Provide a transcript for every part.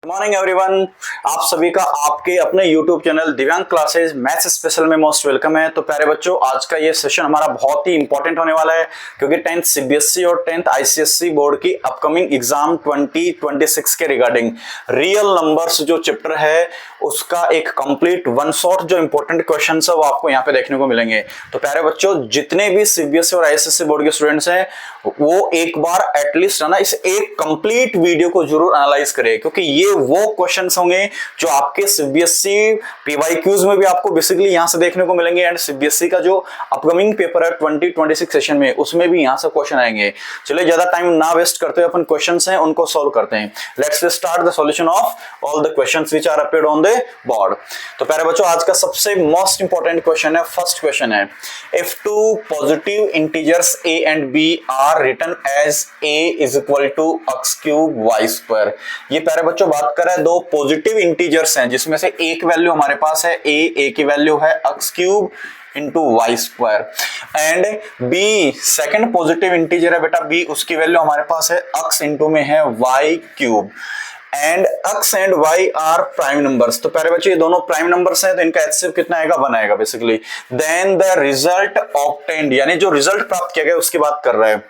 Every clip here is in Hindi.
मॉर्निंग एवरीवन, आप सभी का आपके अपने YouTube चैनल दिव्यांग क्लासेस मैथ्स स्पेशल में मोस्ट वेलकम है। तो प्यारे बच्चों, आज का ये सेशन हमारा बहुत ही इंपॉर्टेंट होने वाला है क्योंकि 10th CBSE और 10th ICSE बोर्ड की अपकमिंग एग्जाम 2026 के रिगार्डिंग रियल नंबर्स जो चैप्टर है उसका एक कंप्लीट वन शॉट जो इंपॉर्टेंट क्वेश्चन है वो आपको यहाँ पे देखने को मिलेंगे। तो प्यारे बच्चों, जितने भी CBSE और ICSE बोर्ड के स्टूडेंट्स हैं वो एक बार एटलीस्ट है ना इस एक कंप्लीट वीडियो को जरूर एनालाइज करें, क्योंकि ये वो क्वेश्चंस होंगे जो आपके CBSE PYQs में भी आपको बेसिकली यहां से देखने को मिलेंगे एंड CBSE का जो अपकमिंग पेपर है 2026 सेशन में उसमें भी यहां से क्वेश्चन आएंगे। चलिए ज्यादा टाइम ना वेस्ट करते हुए अपन क्वेश्चंस हैं उनको सॉल्व करते हैं। Let's start the solution of all the questions which are appeared on the board. तो प्यारे बच्चों, आज का सबसे मोस्ट इंपॉर्टेंट क्वेश्चन है, फर्स्ट क्वेश्चन है, if two positive integers a and b are written as a is equal to x cube y square। ये प्यारे बच्चों बात कर रहा है दो पॉजिटिव इंटीजर्स हैं जिसमें से एक वैल्यू हमारे पास है a की वैल्यू है x cube into Y square and b second positive integer है बेटा b, उसकी वैल्यू हमारे पास है x इंटू में है y cube and x and y are prime numbers. तो प्यारे बच्चों ये दोनों प्राइम नंबर्स हैं तो इनका HCF कितना आएगा, 1 आएगा basically. Then the result obtained, यानी जो रिजल्ट प्राप्त किया गया उसकी बात कर रहा है।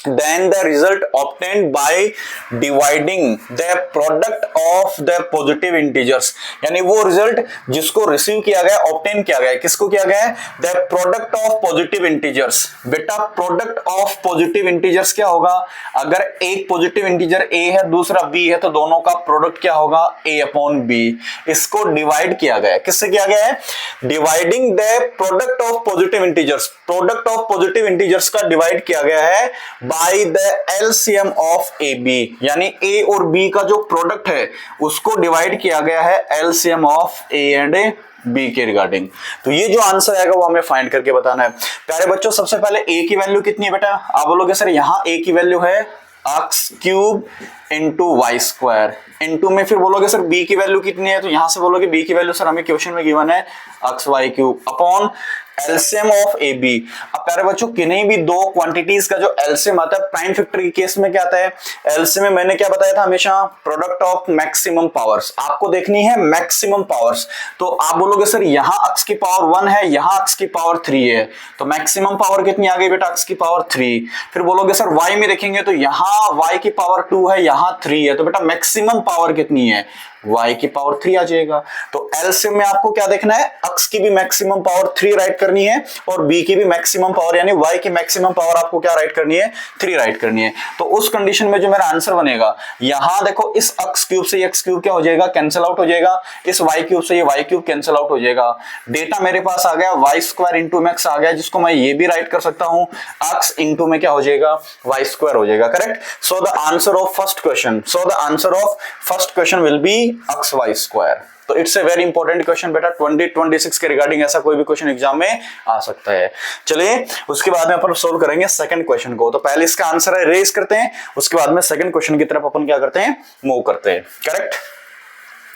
Then the result obtained by dividing the product of the positive integers, यानी वो रिजल्ट जिसको रिसीव किया गया, ऑब्टेन किया गया, किसको किया गया है, the product of positive integers। बेटा प्रोडक्ट ऑफ पॉजिटिव इंटीजर्स क्या होगा, अगर एक पॉजिटिव इंटीजर a है दूसरा b है तो दोनों का प्रोडक्ट क्या होगा, a अपॉन b। इसको डिवाइड किया गया, किससे किया गया है, dividing the product of positive integers, product of positive integers का डिवाइड किया गया है by the LCM of A B, यानी ए और बी का जो प्रोडक्ट है उसको डिवाइड किया गया है LCM of A and B के रिगार्डिंग। तो ये जो आंसर आएगा वो हमें फाइंड करके बताना है। प्यारे बच्चों, सबसे पहले ए की वैल्यू कितनी है बेटा, आप बोलोगे सर यहाँ ए की वैल्यू है X cube into Y square, into में फिर बोलोगे सर बी की वैल्यू कितनी है, तो यहां से बोलोगे बी की वैल्यू सर हमें क्वेश्चन में गिवन है X Y cube upon LCM of A B. अब प्यारे बच्चों, किन्हीं भी दो क्वांटिटीज का जो एलसीएम आता है प्राइम फैक्टर के केस में क्या आता है, एलसीएम में मैंने क्या बताया था हमेशा, प्रोडक्ट ऑफ मैक्सिमम पावर्स। आपको देखनी है मैक्सिमम पावर्स, तो आप बोलोगे सर यहाँ x की पावर 1 है, यहाँ x की पावर 3 है, तो मैक्सिमम पावर कितनी आ गई बेटा, x की पावर 3। फिर बोलोगे सर y में देखेंगे तो यहाँ y की पावर 2 है, यहाँ 3 है, तो बेटा मैक्सिमम पावर कितनी है, y की पावर 3 आ जाएगा। तो एलसीएम में आपको क्या देखना है, x की भी मैक्सिमम पावर 3 राइट करनी है और b की भी मैक्सिमम पावर यानी y की मैक्सिमम पावर आपको क्या राइट करनी है, 3 राइट करनी है। तो उस कंडीशन में जो मेरा आंसर बनेगा, यहां देखो इस x क्यूब से x क्यूब क्या हो जाएगा, कैंसिल आउट हो जाएगा, इस y क्यूब से ये y क्यूब कैंसिल आउट हो जाएगा। डेटा मेरे पास आ गया y स्क्वायर इंटू मैक्स आ गया, जिसको मैं ये भी राइट कर सकता हूं x इंटू में क्या हो जाएगा, y स्क्वायर हो जाएगा, correct. So the answer of first question will be x y square. तो it's a very important question बेटा, 2026 के रिगार्डिंग ऐसा कोई भी क्वेश्चन एग्जाम में आ सकता है। चलिए उसके बाद में अपन सोल्व करेंगे सेकंड क्वेश्चन को। तो पहले इसका आंसर है रेज करते हैं, उसके बाद में सेकंड क्वेश्चन की तरफ अपन क्या करते हैं, मूव करते हैं, करेक्ट।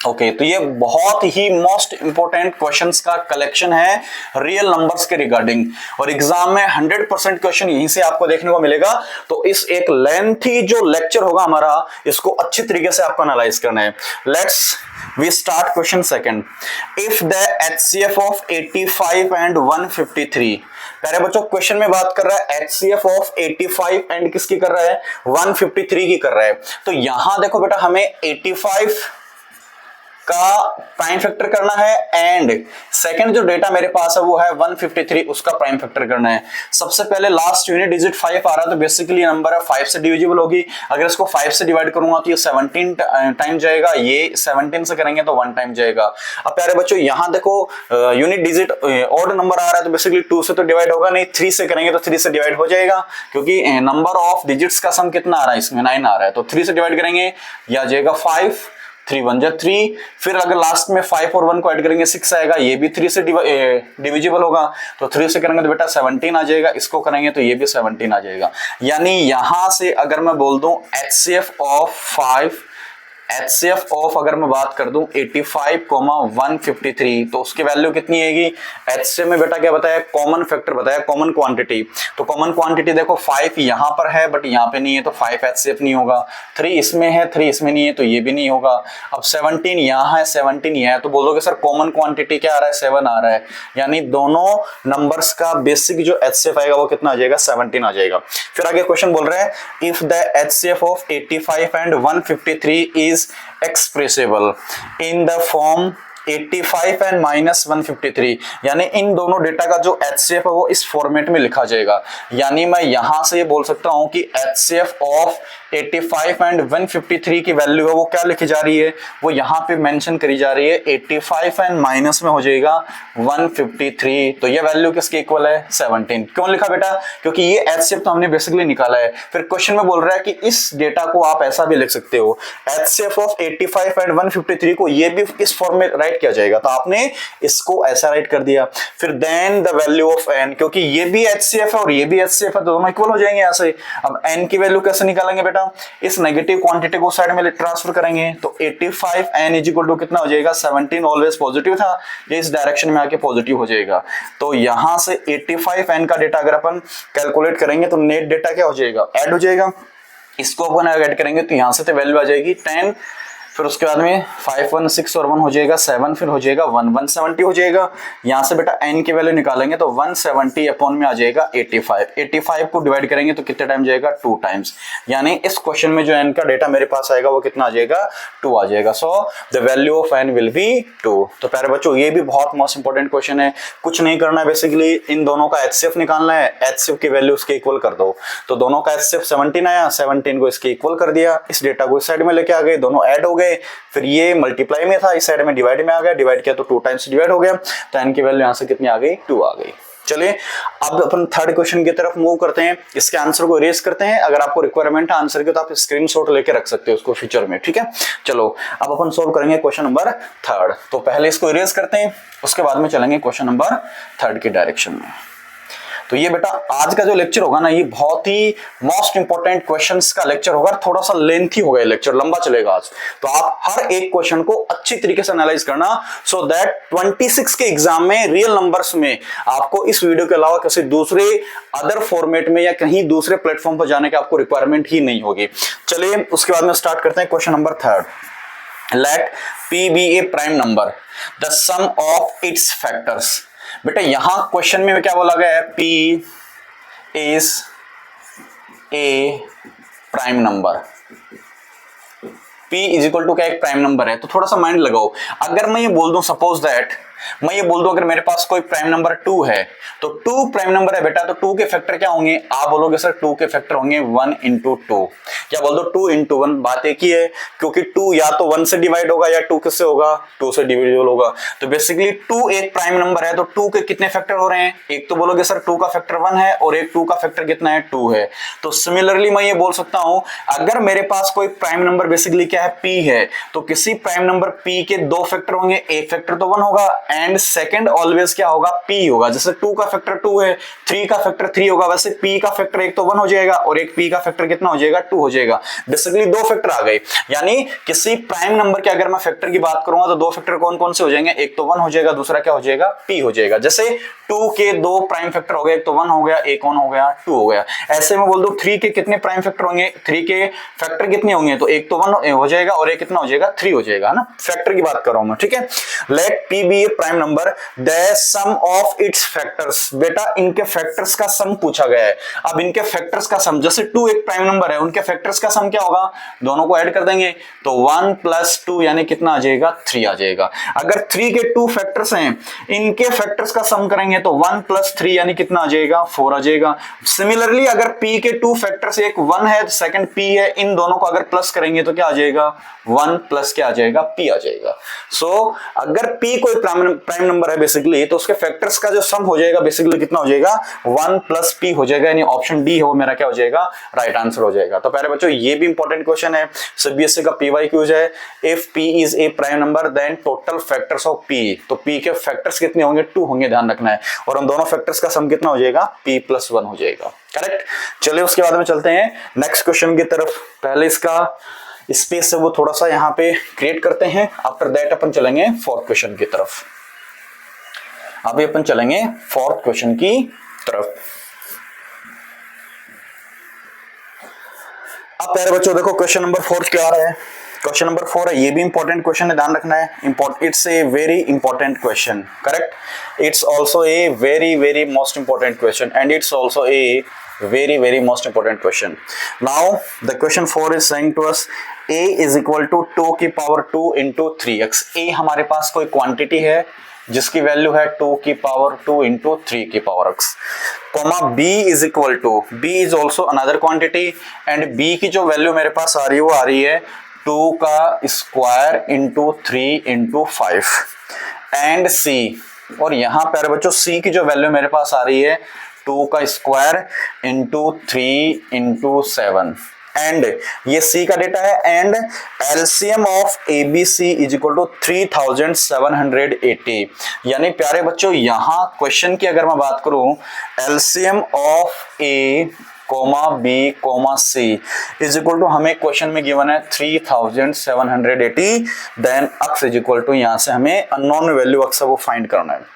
ओके तो ये बहुत ही मोस्ट इंपोर्टेंट क्वेश्चंस का कलेक्शन है रियल नंबर्स के रिगार्डिंग, और एग्जाम में 100% क्वेश्चन यहीं से आपको देखने को मिलेगा। तो इस एक लेंथी जो लेक्चर होगा हमारा, इसको अच्छी तरीके से आपको एनालाइज करना है। Let's we start question second, if the HCF of 85 and 153। पहले बच्चों क्वेश्चन में बात कर रहा है HCF ऑफ 85 एंड किसकी कर रहा है, 153 की कर रहा है। तो यहां देखो बेटा हमें 85 का प्राइम फैक्टर करना है एंड सेकंड जो डेटा मेरे पास है वो है 153, उसका प्राइम फैक्टर करना है। सबसे पहले लास्ट यूनिट डिजिट 5 आ रहा है, तो बेसिकली ये नंबर है 5 से डिविजिबल होगी। अगर इसको 5 से डिवाइड करूंगा तो ये 17 टाइम जाएगा, ये 17 से करेंगे तो 1 टाइम जाएगा। अब प्यारे बच्चों यहाँ देखो यूनिट डिजिट ऑड नंबर आ रहा है, तो बेसिकली 2 से तो डिवाइड होगा नहीं, 3 से करेंगे तो 3 से डिवाइड हो जाएगा, क्योंकि नंबर ऑफ डिजिट्स का सम कितना आ रहा है इसमें, 9 आ रहा है। तो 3 से डिवाइड करेंगे या जाएगा 5, 3 1 जा 3, फिर अगर लास्ट में 5 और 1 को ऐड करेंगे 6 आएगा, ये भी 3 से डिविजिबल होगा, तो 3 से करेंगे तो बेटा 17 आ जाएगा, इसको करेंगे तो ये भी 17 आ जाएगा। यानी यहां से अगर मैं बोल दूं HCF ऑफ 5 HCF ऑफ अगर मैं बात कर दूं 85,153 तो उसकी वैल्यू कितनी आएगी। HCF में बेटा क्या बताया, कॉमन फैक्टर बताया, कॉमन क्वांटिटी। तो कॉमन क्वांटिटी देखो 5 यहां पर है बट यहां पे नहीं है तो 5 HCF नहीं होगा। 3 इसमें है 3 इसमें नहीं है तो ये भी नहीं होगा। अब 17 यहां है 17 यहां है तो बोलोगे सर कॉमन क्वांटिटी क्या आ रहा है, 7 आ रहा है, यानी दोनों नंबर्स का बेसिक जो HCF आएगा वो कितना आ जाएगा, 17 आ जाएगा। फिर आगे क्वेश्चन बोल रहे हैं if the HCF of 85 and 153 is expressible in the form 85 and -153, यानी इन दोनों डेटा का जो HCF है वो इस फॉर्मेट में लिखा जाएगा। यानी मैं यहां से ये बोल सकता हूं कि HCF ऑफ 85 एंड 153 की वैल्यू है वो क्या लिखी जा रही है, वो यहां पे मेंशन करी जा रही है 85 एंड माइनस में हो जाएगा 153, तो ये वैल्यू किसके इक्वल है, 17। क्यों लिखा बेटा, क्योंकि ये HCF तो हमने बेसिकली निकाला है। फिर क्वेश्चन में बोल रहा है कि इस डेटा को आप ऐसा भी लिख सकते हो, HCF ऑफ 85 एंड 153 को ये भी इस फॉर्म में राइट किया जाएगा, तो आपने इसको ऐसा राइट कर दिया। फिर then the value of n, क्योंकि ये भी HCF है और ये भी HCF है तो दोनों इक्वल हो जाएंगे ऐसे। अब n की वैल्यू कैसे निकालेंगे बेटा, इस नेगेटिव क्वांटिटी को साइड में ट्रांसफर करेंगे तो 85 n इज इक्वल टू कितना हो जाएगा, 17 ऑलवेज पॉजिटिव था, ये इस डायरेक्शन में आके पॉजिटिव हो जाएगा। तो यहां से 85 n का डेटा अगर अपन कैलकुलेट करेंगे तो नेट डेटा क्या हो जाएगा, ऐड हो जाएगा। इसको अपन ऐड करेंगे तो यहां से तो वैल्यू आ जाएगी 10, फिर उसके बाद में 5 1 6 और 1 हो जाएगा 7, फिर हो जाएगा 1 170 हो जाएगा। यहां से बेटा n की वैल्यू निकालेंगे तो 170 अपॉन में आ जाएगा 85 को डिवाइड करेंगे तो कितने टाइम जाएगा, 2 टाइम्स, यानी इस क्वेश्चन में जो n का डेटा मेरे पास आएगा वो कितना आ जाएगा, 2 आ जाएगा। So the value of n will be 2। तो प्यारे बच्चों ये भी बहुत मोस्ट इंपॉर्टेंट क्वेश्चन है, कुछ नहीं करना है, बेसिकली इन दोनों का HCF निकालना है, HCF की वैल्यू उसके इक्वल कर दो। तो दोनों का HCF 17 आया, 17 को इसके इक्वल कर दिया, इस डेटा को इस साइड में लेके आ गए, दोनों ऐड हो गए, फिर ये मल्टीप्लाई में था, इस साइड में डिवाइड में आ गया, डिवाइड किया तो 2 टाइम्स डिवाइड हो गया, तो n की वैल्यू यहां से कितनी आ गई, 2 आ गई। चलिए अब अपन थर्ड क्वेश्चन की तरफ मूव करते हैं, इसके आंसर को इरेज करते हैं। अगर आपको रिक्वायरमेंट है आंसर की तो आप स्क्रीनशॉट लेके रख सकते हो उसको फ्यूचर में, ठीक है। चलो अब अपन सोल्व करेंगे क्वेश्चन नंबर थर्ड, तो पहले इसको इरेज करते हैं, उसके बाद में चलेंगे क्वेश्चन नंबर थर्ड की डायरेक्शन में। तो ये बेटा आज का जो लेक्चर होगा ना, ये बहुत ही मोस्ट इंपॉर्टेंट क्वेश्चंस का लेक्चर होगा, थोड़ा सा लेंथी होगा, ये लेक्चर लंबा चलेगा आज। तो आप हर एक क्वेश्चन को अच्छी तरीके से एनालाइज करना, सो दैट 26 के एग्जाम में रियल नंबर्स में आपको इस वीडियो के अलावा किसी दूसरे अदर फॉर्मेट में या कहीं दूसरे प्लेटफॉर्म पर जाने की आपको रिक्वायरमेंट ही नहीं होगी। चलिए उसके बाद में स्टार्ट करते हैं question number third. Let P be a prime number, the sum of its factors. बेटा यहां क्वेश्चन में क्या बोला गया है, P is a prime number, P is equal to क्या, एक प्राइम नंबर है। तो थोड़ा सा माइंड लगाओ, अगर मैं ये बोल दूं, सपोज दैट मैं ये बोल दूं अगर मेरे पास कोई प्राइम नंबर 2 है, तो 2 प्राइम नंबर है बेटा, तो 2 के फैक्टर क्या होंगे, आप बोलोगे सर 2 के फैक्टर होंगे 1 इंटू 2, क्या बोल दो 2 इंटू 1, बात एक ही है, क्योंकि 2 या तो 1 से डिवाइड होगा या 2 किससे होगा, 2 से डिविजिबल होगा। तो बेसिकली 2 एक प्राइम नंबर है, तो 2 के कितने फैक्टर हो रहे हैं, एक तो बोलोगे सर 2 का फैक्टर 1 है और एक 2 का फैक्टर कितना है, 2 है। तो सिमिलरली मैं ये बोल सकता हूं अगर मेरे पास कोई प्राइम नंबर बेसिकली क्या है, P है, तो किसी प्राइम नंबर P के 2 फैक्टर होंगे, एक फैक्टर तो 1 होगा एंड सेकंड ऑलवेज क्या होगा, P होगा। जैसे 2 का फैक्टर 2 है, 3 का फैक्टर 3 होगा, वैसे P का फैक्टर एक तो 1 हो जाएगा और एक P का फैक्टर कितना हो जाएगा, 2 हो जाएगा। बेसिकली 2 फैक्टर आ गए, यानी किसी प्राइम नंबर के अगर मैं फैक्टर की बात करूंगा तो 2 फैक्टर कौन कौन से हो जाएंगे, एक तो 1 हो जाएगा, दूसरा क्या हो जाएगा, P हो जाएगा। जैसे 2 के 2 प्राइम फैक्टर हो गए, एक तो 1 हो गया, एक 1 हो गया, 2 हो गया। ऐसे में बोल दो 3 के कितने प्राइम फैक्टर होंगे, 3 के फैक्टर कितने होंगे, तो एक तो 1 हो जाएगा और एक कितना हो जाएगा, 3 हो जाएगा, ना फैक्टर की बात कर रहा हूं मैं, ठीक है। Let P be a prime number, the sum of its factors. बेटा इनके फैक्टर्स का सम पूछा गया है। अब इनके फैक्टर्स का सम, जैसे 2 एक प्राइम नंबर है, उनके फैक्टर्स का सम क्या होगा, दोनों को ऐड कर देंगे तो 1 प्लस 2 यानी कितना आ जाएगा, 3 आ जाएगा। अगर 3 के 2 फैक्टर्स हैं, इनके फैक्टर्स का सम करेंगे तो 1 प्लस 3 यानी कितना आ जाएगा, 4 आ जाएगा। सिमिलरली अगर P के 2 फैक्टर्स, एक 1 है सेकंड P है, इन दोनों को अगर प्लस करेंगे तो क्या आ जाएगा, 1 प्लस क्या आ जाएगा, P आ जाएगा। सो अगर P कोई प्राइम नंबर है बेसिकली, तो उसके फैक्टर्स का जो सम हो जाएगा बेसिकली कितना हो जाएगा, 1 प्लस P हो जाएगा, यानी ऑप्शन डी है वो मेरा क्या हो जाएगा, राइट आंसर हो जाएगा। तो प्यारे बच्चों ये भी इंपॉर्टेंट क्वेश्चन है, सीबीएसई का PYQ है, if P is a prime number then total factors of P, तो P के फैक्टर्स कितने होंगे, 2 होंगे, ध्यान रखना है, और उन दोनों फैक्टर्स का सम कितना हो जाएगा, P प्लस 1 हो जाएगा, करेक्ट। चलिए उसके बाद में चलते हैं नेक्स्ट क्वेश्चन की तरफ। पहले इसका स्पेस है वो थोड़ा सा यहाँ पे क्रिएट करते हैं। आफ्टर दैट अपन चलेंगे फोर्थ क्वेश्चन की तरफ। अभी अपन चलेंगे फोर्थ क्वेश्चन की तरफ। अब प्यारे बच्चों देखो क्वेश्चन नंबर 4 क्या है। क्वेश्चन नंबर 4 है, ये भी इंपॉर्टेंट क्वेश्चन है, ध्यान रखना है। It's a very important question, correct. It's also a very very most important question and it's also a very very most important question. Now the question 4 is saying to us a is equal to 2 की पावर 2 into 3x। a हमारे पास कोई क्वांटिटी है जिसकी वैल्यू है 2 की पावर 2 into 3 की power x, comma b is equal to, b is also another quantity and b की जो वैल्यू मेरे पास आ रही है वो आ रही है 2 का square into 3 into 5 and c, और यहाँ पर बच्चों c की जो वैल्यू मेरे पास आ रही है 2 का स्क्वायर इंटू 3 इंटू 7 एंड ये c का डेटा है and LCM of ABC is equal to 3780। यानी प्यारे बच्चों यहाँ क्वेश्चन की अगर मैं बात करूं, LCM of A comma B comma C is equal to, हमें क्वेश्चन में गिवन है 3780, then x is equal to, यहाँ से हमें अननोन वैल्यू x है वो फाइंड करना है।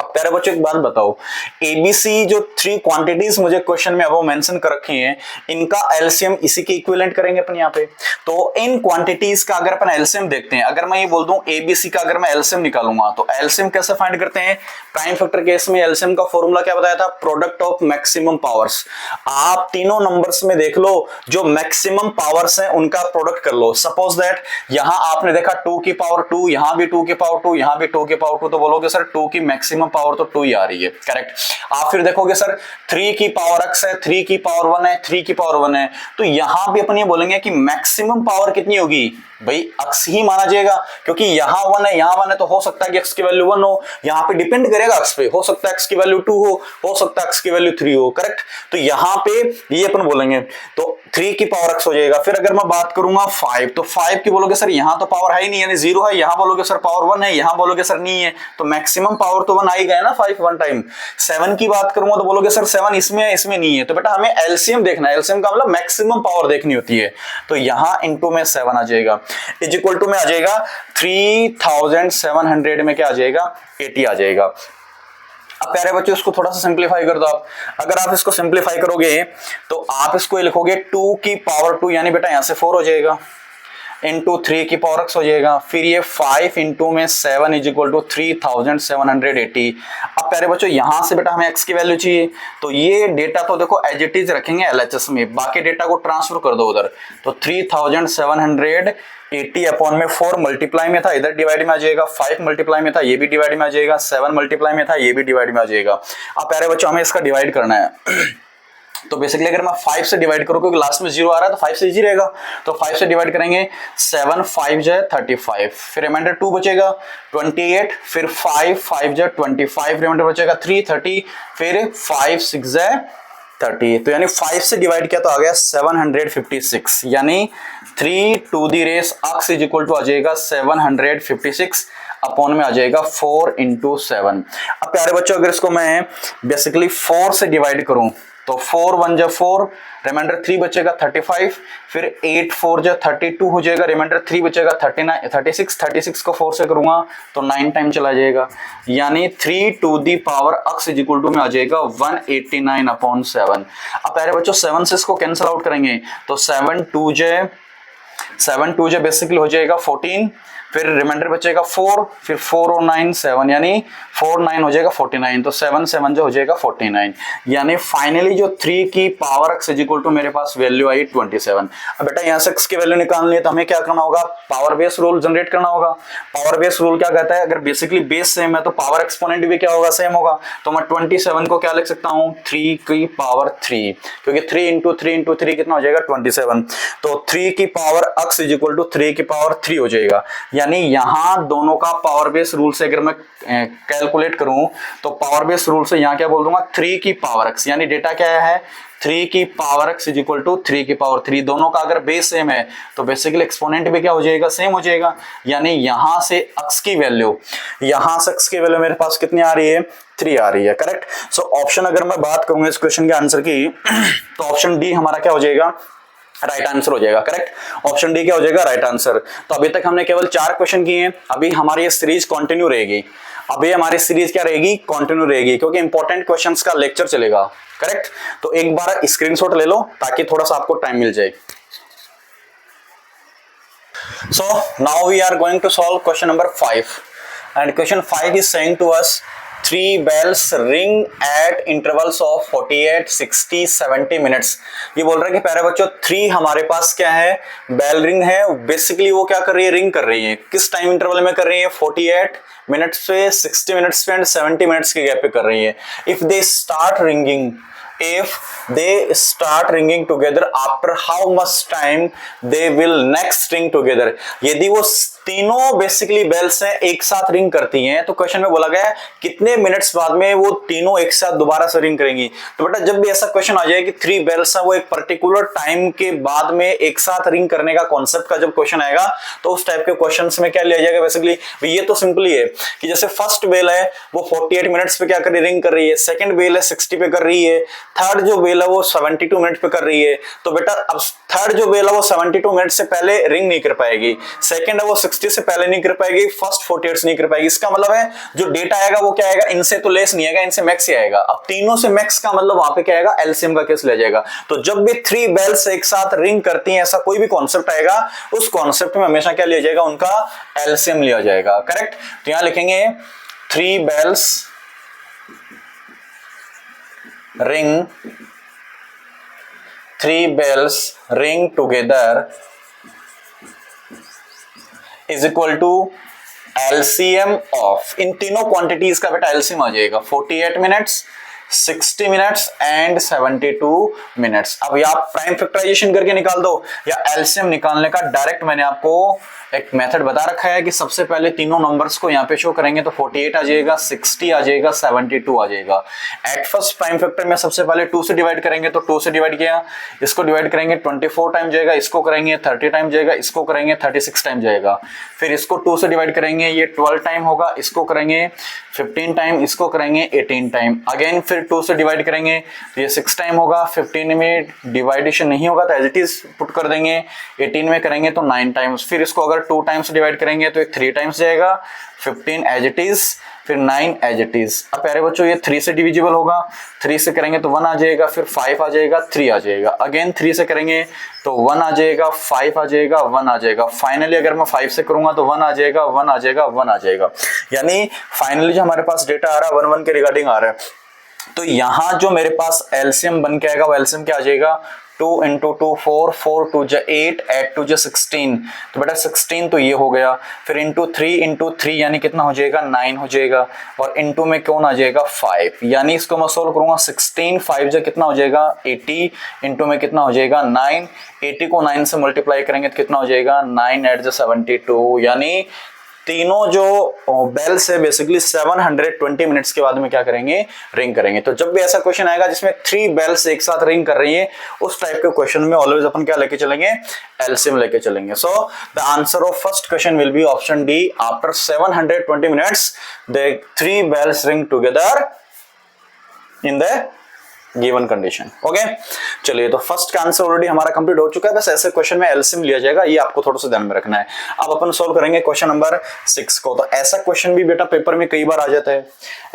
प्यारे बच्चों एक बात बताओ, एबीसी जो 3 क्वांटिटीज मुझे क्वेश्चन में अब वो मेंशन कर रखी हैं, इनका एलसीएम इसी के इक्विवेलेंट करेंगे अपन यहाँ पे। तो इन क्वांटिटीज का अगर अपन एलसीएम देखते हैं, अगर मैं ये बोल दूं एबीसी का अगर मैं एलसीएम निकालूंगा तो एलसीएम कैसे फाइंड करते हैं। प्राइम फैक्टर केस में एलसीएम का फॉर्मूला क्या बताया था, प्रोडक्ट ऑफ मैक्सिमम पावर्स। आप तीनों नंबर्स में देख लो जो मैक्सिमम पावर्स हैं उनका प्रोडक्ट कर लो। सपोज दैट यहां आपने देखा 2 की पावर 2, यहां भी 2 की पावर 2, यहां भी 2 की पावर 2, तो बोलोगे सर 2 की मैक्सिमम पावर तो 2 ही आ रही है, करेक्ट। आप फिर देखोगे सर 3 की पावर x है, 3 की पावर 1 है, 3 की पावर 1 है, तो यहां भी अपन ये बोलेंगे कि मैक्सिमम पावर कितनी होगी भाई, x ही माना जाएगा, क्योंकि यहां 1 है यहां 1 है, तो हो सकता है कि x की वैल्यू 1 हो, यहां पे डिपेंड करेगा x पे, हो सकता है x की वैल्यू 2 हो सकता है x की वैल्यू 3 हो, करेक्ट। तो यहां पे ये अपन बोलेंगे तो 3 की पावर x हो जाएगा। फिर अगर मैं बात करूंगा 5, तो 5 की बोलोगे सर यहां तो पावर है ही नहीं, यानी 0 है, यहां बोलोगे सर पावर 1 है, यहां बोलोगे सर नहीं है, तो मैक्सिमम पावर तो 1 आ ही गया ना 5 वन टाइम। 7 की बात करूंगा तो बोलोगे सर 7 इसमें है इसमें नहीं है, तो बेटा हमें एलसीएम देखना है, एलसीएम का मतलब मैक्सिमम पावर देखनी होती है, तो यहां इनटू में 7 आ जाएगा, इज इक्वल टू में आ जाएगा 3700 में क्या आ जाएगा 80 आ जाएगा। अब प्यारे बच्चों इसको थोड़ा सा सिंप्लीफाई कर दो आप। अगर आप इसको सिंप्लीफाई करोगे तो आप इसको लिखोगे 2 की पावर 2, यानी बेटा यहां से 4 हो जाएगा, इंटू 3 की पावर x हो जाएगा, फिर ये 5 इंटू में 7 इज इक्वल टू 3780। अब प्यारे बच्चों यहां से बेटा हमें x की वैल्यू चाहिए, तो ये डेटा तो देखो एज इट इज रखेंगे LHS में, बाकी डेटा को ट्रांसफर कर दो उधर, तो 3780 अपॉन में 4 मल्टीप्लाई में था, इधर डिवाइड में आ जाएगा, 5 मल्टीप्लाई में था, ये भी डिवाइड में आ जाएगा, 7 मल्टीप्लाई में था, ये भी डिवाइड में आ जाएगा। अब प्यारे बच्चों हमें इसका डिवाइड करना है तो बेसिकली अगर मैं 5 से डिवाइड करूं, क्योंकि लास्ट में 0 आ रहा है तो 5 से इजी रहेगा, तो 5 से डिवाइड करेंगे, 7 5 जा 35, फिर रिमाइंडर 2 बचेगा 28, फिर 5 5 जा 25, रिमाइंडर बचेगा 3 30, फिर 5 6 जा 30, तो यानी 5 से डिवाइड किया तो आ गया 756, यानी 3 to the raise x is equal to आ जाएगा 756 अपॉन में आ जाएगा 4 इंटू 7। अब प्यारे बच्चों अगर इसको मैं बेसिकली 4 से डिवाइड करूं तो 4 1 जा 4, रिमाइंडर 3 बचेगा 35, फिर 8 4 जा 32 हो जाएगा, रिमाइंडर 3 बचेगा 36 को 4 से करूंगा तो 9 टाइम चला जाएगा, यानी 3 to the power x is equal to में आ जाएगा 189 अपॉन 7। अब प्यारे बच्चों 7 से इसको कैंसिल आउट करेंगे तो 7 2 जा बेसिकली हो जाएगा 14, फिर रिमाइंडर बचेगा 4, फिर 4 और 9 7, यानी 4 9 हो जाएगा 49, तो 7 7 जो हो जाएगा 49, यानी फाइनली जो 3 की power x is equal to मेरे पास वैल्यू आई 27। अब बेटा यहाँ से x की वैल्यू निकालनी है तो हमें क्या करना होगा, पावर बेस रूल जनरेट करना होगा। पावर बेस रूल क्या कहता है, अगर बेसिकली बेस सेम है तो पावर एक्सपोनेंट भी क्या होगा, सेम होगा, तो मैं 27 को क्या लिख सकता हूँ 3 की पावर 3, क्योंकि 3 इंटू 3 कितना हो जाएगा 27, तो 3 की power x is equal to 3 की पावर 3 हो जाएगा। यानी यहां दोनों का पावर बेस रूल से अगर मैं कैलकुलेट करूं तो पावर बेस रूल से यहां क्या बोल दूंगा 3 की पावर x, यानी डेटा क्या है 3 की power x is equal to 3 की पावर 3, दोनों का अगर बेस सेम है तो बेसिकली एक्सपोनेंट भी क्या हो जाएगा, सेम हो जाएगा, यानी यहां से x की वैल्यू मेरे पास कितनी आ रही है 3 आ रही है, करेक्ट। सो ऑप्शन अगर मैं बात करूंगा इस क्वेश्चन के आंसर की तो ऑप्शन डी हमारा क्या हो जाएगा राइट आंसर हो जाएगा। करेक्ट, ऑप्शन डी क्या हो जाएगा, राइट आंसर। तो अभी तक हमने केवल 4 क्वेश्चन किए हैं, अभी हमारी ये सीरीज कंटिन्यू रहेगी। अभी हमारी सीरीज क्या रहेगी, कंटिन्यू रहेगी, क्योंकि इंपॉर्टेंट क्वेश्चंस का लेक्चर चलेगा। करेक्ट, तो एक बार स्क्रीनशॉट ले लो ताकि थोड़ा सा आपको टाइम मिल जाए। So now we are going to solve question number 5, and question 5 is saying to us 3 bells ring at intervals of 48, 60, 70 minutes। ये बोल रहा है कि प्यारे बच्चों 3 हमारे पास क्या है, बेल रिंग है। बेसिकली वो क्या कर रही है, रिंग कर रही है। किस टाइम इंटरवल में कर रही है, 48 मिनट्स पे, 60 मिनट्स पे एंड 70 मिनट्स के गैप पे कर रही है। If they start ringing together, after how much time they will next ring together। यदि वो तीनों बेसिकली बेल्स हैं एक साथ रिंग करती हैं, तो क्वेश्चन में बोला गया है कितने मिनट्स बाद में वो तीनों एक साथ दोबारा से रिंग करेंगी। तो बेटा जब भी ऐसा क्वेश्चन आ जाए कि 3 बेल्स हैं वो एक पर्टिकुलर टाइम के बाद में एक साथ रिंग करने का कॉन्सेप्ट का जब क्वेश्चन आएगा, तो उस टाइप के क्वेश्चंस में क्या लिया जाएगा। बेसिकली ये तो सिंपली है कि जैसे फर्स्ट बेल है वो 48 मिनट्स पे क्या कर रही, रिंग कर रही है, सेकंड बेल है 60 पे कर रही है, थर्ड जो बेल है वो 72 मिनट पे कर रही है। तो बेटा अब थर्ड जो बेल है वो 72 मिनट से पहले रिंग नहीं कर पाएगी, सेकंड है वो 60 से पहले नहीं कर पाएगी, फर्स्ट 48 से नहीं कर पाएगी। इसका मतलब है जो डेटा आएगा वो क्या आएगा, इनसे तो लेस नहीं आएगा, इनसे मैक्स ही आएगा। अब तीनों से मैक्स का मतलब वहां पे क्या आएगा, एलसीएम का केस ले जाएगा। तो जब भी 3 बेल्स एक साथ रिंग करती हैं, ऐसा कोई भी कॉन्सेप्ट आएगा, उस कॉन्सेप्ट में हमेशा क्या लिया जाएगा, उनका एलसीएम लिया जाएगा। करेक्ट, तो यहां लिखेंगे 3 bells ring together is equal to LCM of, इन तीनों क्वांटिटीज का बेटा एलसीएम आ जाएगा, 48 मिनट्स, 60 मिनट्स एंड 72 मिनट्स। अब या आप प्राइम फैक्टराइजेशन करके निकाल दो, या एलसीएम निकालने का डायरेक्ट मैंने आपको एक मेथड बता रखा है कि सबसे पहले तीनों नंबर्स को यहाँ पे शो करेंगे, तो 48 आ जाएगा, 60 आ जाएगा, 72 आ जाएगा। एट फर्स्ट प्राइम फैक्टर में सबसे पहले 2 से डिवाइड करेंगे, तो 2 से डिवाइड किया, इसको डिवाइड करेंगे 24 टाइम जाएगा, इसको करेंगे 30 टाइम जाएगा, इसको करेंगे 36 टाइम जाएगा। फिर इसको 2 से डिवाइड करेंगे, ये 12 टाइम होगा, इसको करेंगे 15 टाइम, इसको करेंगे 18 टाइम। अगेन फिर 2 से डिवाइड करेंगे तो ये 6 टाइम होगा, 15 में डिवाइडेशन नहीं होगा तो एज इट इज पुट कर देंगे, 18 में करेंगे तो 9 टाइम्स। फिर इसको अगर 2 टाइम्स डिवाइड करेंगे तो 3 टाइम्स जाएगा, 15 एज इट इज, फिर 9 एज इट इज। अब प्यारे बच्चों ये 3 से डिविजिबल होगा, 3 से करेंगे तो 1 आ जाएगा, फिर 5 आ जाएगा, 3 आ जाएगा। अगेन 3 से करेंगे तो 1 आ जाएगा, 5 आ जाएगा, 1 आ जाएगा। फाइनली अगर मैं 5 से करूंगा तो 1 आ जाएगा, 1 आ जाएगा, 1 आ जाएगा। यानी फाइनली जो हमारे पास डेटा आ रहा है 1 1 के रिगार्डिंग आ रहा है। तो यहां जो मेरे पास एलसीएम बन के आएगा वो एलसीएम क्या आ जाएगा, 2 × 2 4, 4 2 8, 8 2 16। तो बेटा 16 तो ये हो गया, फिर इंटू 3 यानी कितना हो जाएगा, 9 हो जाएगा, और इंटू में कौन आ जाएगा, 5। यानी इसको मैं सोल्व करूंगा, 16 5 जो कितना हो जाएगा 80, इंटू में कितना हो जाएगा 9, 80 को 9 से मल्टीप्लाई करेंगे तो कितना हो जाएगा 9 8 72। यानी तीनों जो बेल्स है बेसिकली 720 मिनट्स के बाद में क्या करेंगे, रिंग करेंगे। तो जब भी ऐसा क्वेश्चन आएगा जिसमें 3 बेल्स एक साथ रिंग कर रही है, उस टाइप के क्वेश्चन में ऑलवेज अपन क्या लेके चलेंगे, एलसीएम लेके चलेंगे। So the answer of first question will be option D, after 720 minutes the 3 bells ring together in the given condition. Okay, चलिए तो फर्स्ट का आंसर ऑलरेडी हमारा कंप्लीट हो चुका है, बस ऐसे क्वेश्चन में एलसीएम लिया जाएगा, ये आपको थोड़ा सा ध्यान में रखना है। अब अपन सोल्व करेंगे क्वेश्चन नंबर 6 को। तो ऐसा क्वेश्चन भी बेटा पेपर में कई बार आ जाता है,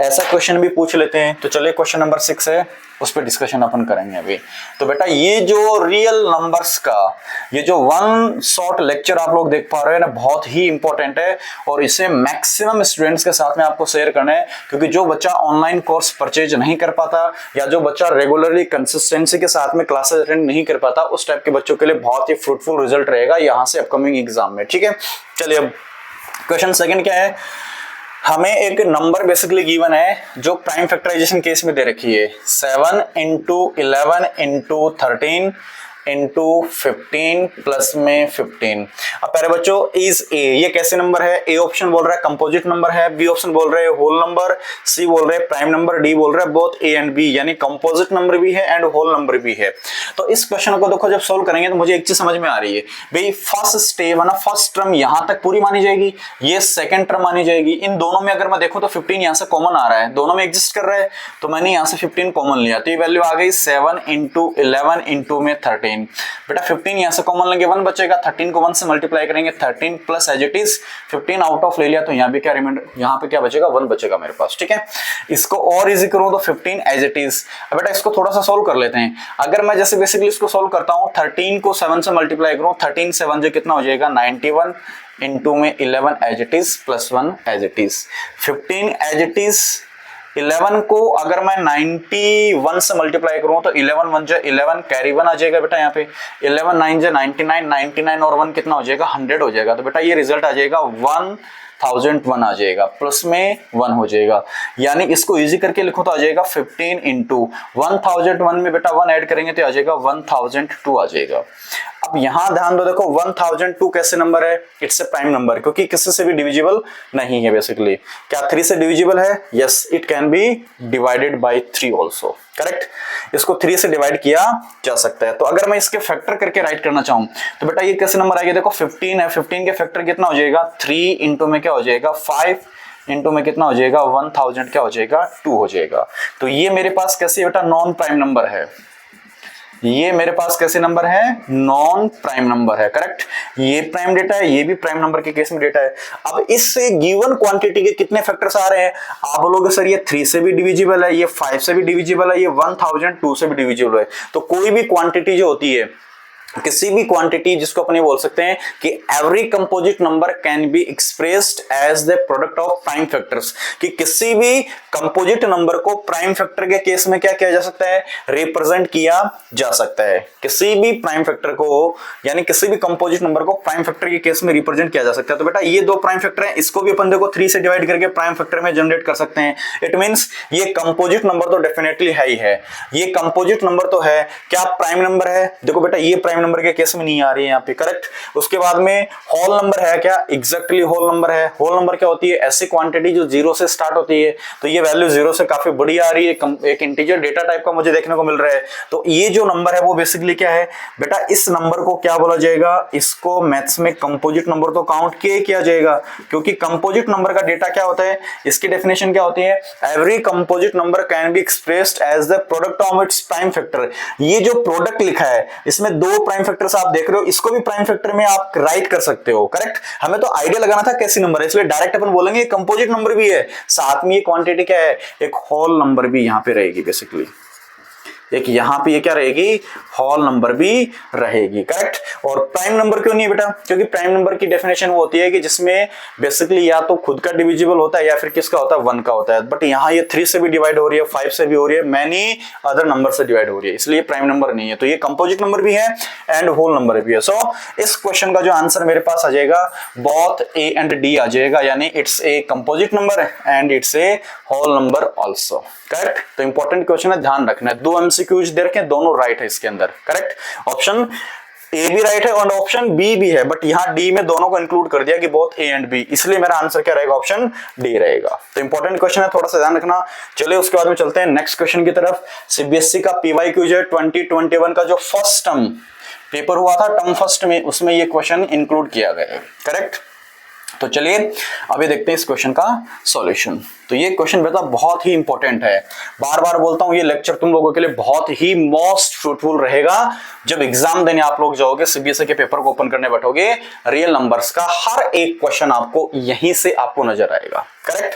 ऐसा क्वेश्चन भी पूछ लेते हैं। तो चलिए क्वेश्चन नंबर 6 है, उस पर डिस्कशन अपन करेंगे अभी। तो बेटा ये जो रियल नंबर्स का ये जो 1 शॉर्ट लेक्चर आप लोग देख पा रहे हैं ना, बहुत ही इंपॉर्टेंट है, और इसे मैक्सिमम स्टूडेंट्स के साथ में आपको शेयर करना है, क्योंकि जो बच्चा ऑनलाइन कोर्स परचेज नहीं कर पाता, या जो बच्चा रेगुलरली कंसिस्टेंसी के साथ में क्लासेस अटेंड नहीं कर पाता, उस टाइप के बच्चों के लिए बहुत ही फ्रूटफुल रिजल्ट रहेगा यहाँ से अपकमिंग एग्जाम में। ठीक है, चलिए अब क्वेश्चन सेकंड क्या है, हमें एक नंबर बेसिकली गिवन है जो प्राइम फैक्टराइजेशन केस में दे रखी है, 7 × 11 × 13 इंटू 15 प्लस में 15। अब प्यारे बच्चों इज ए, ये कैसे नंबर है, ए ऑप्शन बोल रहा है कंपोजिट नंबर है, बी ऑप्शन बोल रहे हैं होल नंबर, सी बोल रहे हैं प्राइम नंबर, डी बोल रहा है बोथ ए एंड बी, यानी कंपोजिट नंबर भी है एंड होल नंबर भी है। तो इस क्वेश्चन को देखो जब सोल्व करेंगे तो मुझे एक चीज समझ में आ रही है भाई, फर्स्ट स्टेप है ना, फर्स्ट टर्म यहां तक पूरी मानी जाएगी, ये सेकंड टर्म मानी जाएगी। इन दोनों में अगर मैं देखूं तो 15 यहां से कॉमन आ रहा है, दोनों में एग्जिस्ट कर रहा है, तो मैंने यहां से 15 कॉमन लिया, तो ये वैल्यू आ गई 7 × 11 इंटू में 13। सेम। बेटा 15 यहाँ से कॉमन लेंगे 1 बचेगा, 13 को 1 से मल्टीप्लाई करेंगे 13 plus as it is 15 out of ले लिया तो यहाँ पे क्या रिमाइंडर, यहाँ पे क्या बचेगा 1 बचेगा मेरे पास। ठीक है, इसको और इजी करूँ तो 15 एज इट इज। अब बेटा इसको थोड़ा सा सोल्व कर लेते हैं। अगर मैं जैसे बेसिकली इसको सोल्व करता हूँ 13 को 7 से मल्टीप्लाई करूँ 13 से 1 जो कितना हो जाएगा 91 इंटू में 11 as it is plus 1 as it is 15 as it is. 11 को अगर मैं 91 से मल्टीप्लाई करूं तो 11 1 जो 11 कैरी 1 आ जाएगा बेटा यहाँ पे 11 9 जो 99 99 और 1 कितना हो जाएगा 100 हो जाएगा। तो बेटा ये रिजल्ट आ जाएगा 1001 आ जाएगा, प्लस में 1 हो जाएगा। यानी इसको इजी करके लिखो तो आ जाएगा 15 इंटू 1001 में बेटा 1 ऐड करेंगे तो आ जाएगा 1002 आ जाएगा। अब यहां ध्यान दो, देखो 1002 कैसे नंबर है, इट्स ए प्राइम नंबर क्योंकि किसी से भी डिविजिबल नहीं है। बेसिकली क्या 3 से डिविजिबल है? Yes, it can be divided by 3 also. Correct, इसको 3 से डिवाइड किया जा सकता है। तो अगर मैं इसके फैक्टर करके राइट करना चाहूं तो बेटा ये कैसे नंबर आएगा, देखो 15 है, 15 के फैक्टर कितना हो जाएगा 3 इंटू में क्या हो जाएगा 5 इंटू में कितना हो जाएगा 1000 क्या हो जाएगा 2 हो जाएगा। तो ये मेरे पास कैसे बेटा नॉन प्राइम नंबर है, ये मेरे पास कैसे नंबर है नॉन प्राइम नंबर है। करेक्ट, ये प्राइम डेटा है, ये भी प्राइम नंबर के केस में डेटा है। अब इससे गिवन क्वांटिटी के कितने फैक्टर्स आ रहे हैं, आप बोलोगे सर ये 3 से भी डिविजिबल है, ये 5 से भी डिविजिबल है, ये 1002 से भी डिविजिबल है। तो कोई भी क्वांटिटी जो होती है, किसी भी क्वांटिटी जिसको अपन ये बोल सकते हैं कि every composite number can be expressed as the product of prime factors, कि किसी भी कंपोजिट नंबर को प्राइम फैक्टर के केस में क्या किया जा सकता है रिप्रेजेंट किया जा सकता है। किसी भी प्राइम फैक्टर को यानी किसी भी कंपोजिट नंबर को प्राइम फैक्टर के केस में रिप्रेजेंट किया जा सकता है। तो बेटा ये 2 प्राइम फैक्टर हैं, इसको भी अपन देखो 3 से डिवाइड करके प्राइम फैक्टर में जनरेट कर सकते हैं। इट मींस ये कंपोजिट नंबर तो डेफिनेटली है ही है, ये कंपोजिट नंबर तो है। क्या प्राइम नंबर है? देखो बेटा ये प्राइम नंबर के केस में नहीं आ रही है यहाँ पे। करेक्ट, उसके बाद में होल नंबर है क्या? एग्जैक्टली होल नंबर है। होल नंबर क्या होती है? ऐसी क्वांटिटी जो 0 से स्टार्ट होती है। तो ये वैल्यू 0 से काफी बड़ी आ रही है, एक इंटीजर डेटा टाइप का मुझे देखने को मिल रहा है। तो ये जो नंबर है वो बेसिकली क्या है बेटा, इस नंबर को क्या बोला जाएगा, इसको मैथ्स में कंपोजिट नंबर तो काउंट किया जाएगा, क्योंकि कंपोजिट नंबर का डेटा क्या होता है, इसकी डेफिनेशन क्या होती है, every composite number can be expressed as the product of its prime factor. ये जो प्रोडक्ट लिखा है इसमें 2 प्राइम फैक्टर्स आप देख रहे हो, इसको भी प्राइम फैक्टर में आप राइट कर सकते हो। करेक्ट, हमें तो आइडिया लगाना था कैसी नंबर है, इसलिए डायरेक्ट अपन बोलेंगे कंपोजिट नंबर भी है, साथ में ये क्वांटिटी क्या है, एक होल नंबर भी यहां पे रहेगी। बेसिकली एक यहां पे ये क्या रहेगी, होल नंबर भी रहेगी। करेक्ट, और प्राइम नंबर क्यों नहीं बेटा, क्योंकि प्राइम नंबर की डेफिनेशन वो होती है कि जिसमें बेसिकली या तो खुद का डिविजिबल होता है या फिर किसका होता है 1 का होता है। बट यहाँ ये 3 से भी डिवाइड हो रही है, 5 से भी हो रही है, मैनी अदर नंबर से डिवाइड हो रही है, इसलिए प्राइम नंबर नहीं है। तो ये कंपोजिट नंबर भी है एंड होल नंबर भी है। सो इस क्वेश्चन का जो आंसर मेरे पास आ जाएगा बोथ ए एंड डी आ जाएगा, यानी it's a composite number and it's a whole number also. Correct, तो इंपॉर्टेंट क्वेश्चन है, ध्यान रखना है। 2 एमसीक्यूज दे रखे हैं, दोनों राइट है इसके अंदर। करेक्ट, ऑप्शन ए भी राइट है और ऑप्शन बी भी है, बट यहाँ डी में दोनों को इंक्लूड कर दिया कि बोथ ए एंड बी, इसलिए मेरा आंसर क्या रहेगा, ऑप्शन डी रहेगा। तो इंपॉर्टेंट क्वेश्चन है, थोड़ा सा ध्यान रखना। चलिए उसके बाद में चलते हैं नेक्स्ट क्वेश्चन की तरफ। सीबीएसई का पीवाईक्यू जो 2021 का जो फर्स्ट टर्म पेपर हुआ था, टर्म फर्स्ट में, उसमें ये क्वेश्चन इंक्लूड किया गया है। करेक्ट, तो चलिए अभी देखते हैं इस क्वेश्चन का सॉल्यूशन। तो ये क्वेश्चन बेटा बहुत ही इंपॉर्टेंट है, बार बार बोलता हूं, ये लेक्चर तुम लोगों के लिए बहुत ही मोस्ट फ्रूटफुल रहेगा जब एग्जाम देने आप लोग जाओगे, सीबीएसई के पेपर को ओपन करने बैठोगे। रियल नंबर्स का हर एक क्वेश्चन आपको यहीं से आपको नजर आएगा। करेक्ट,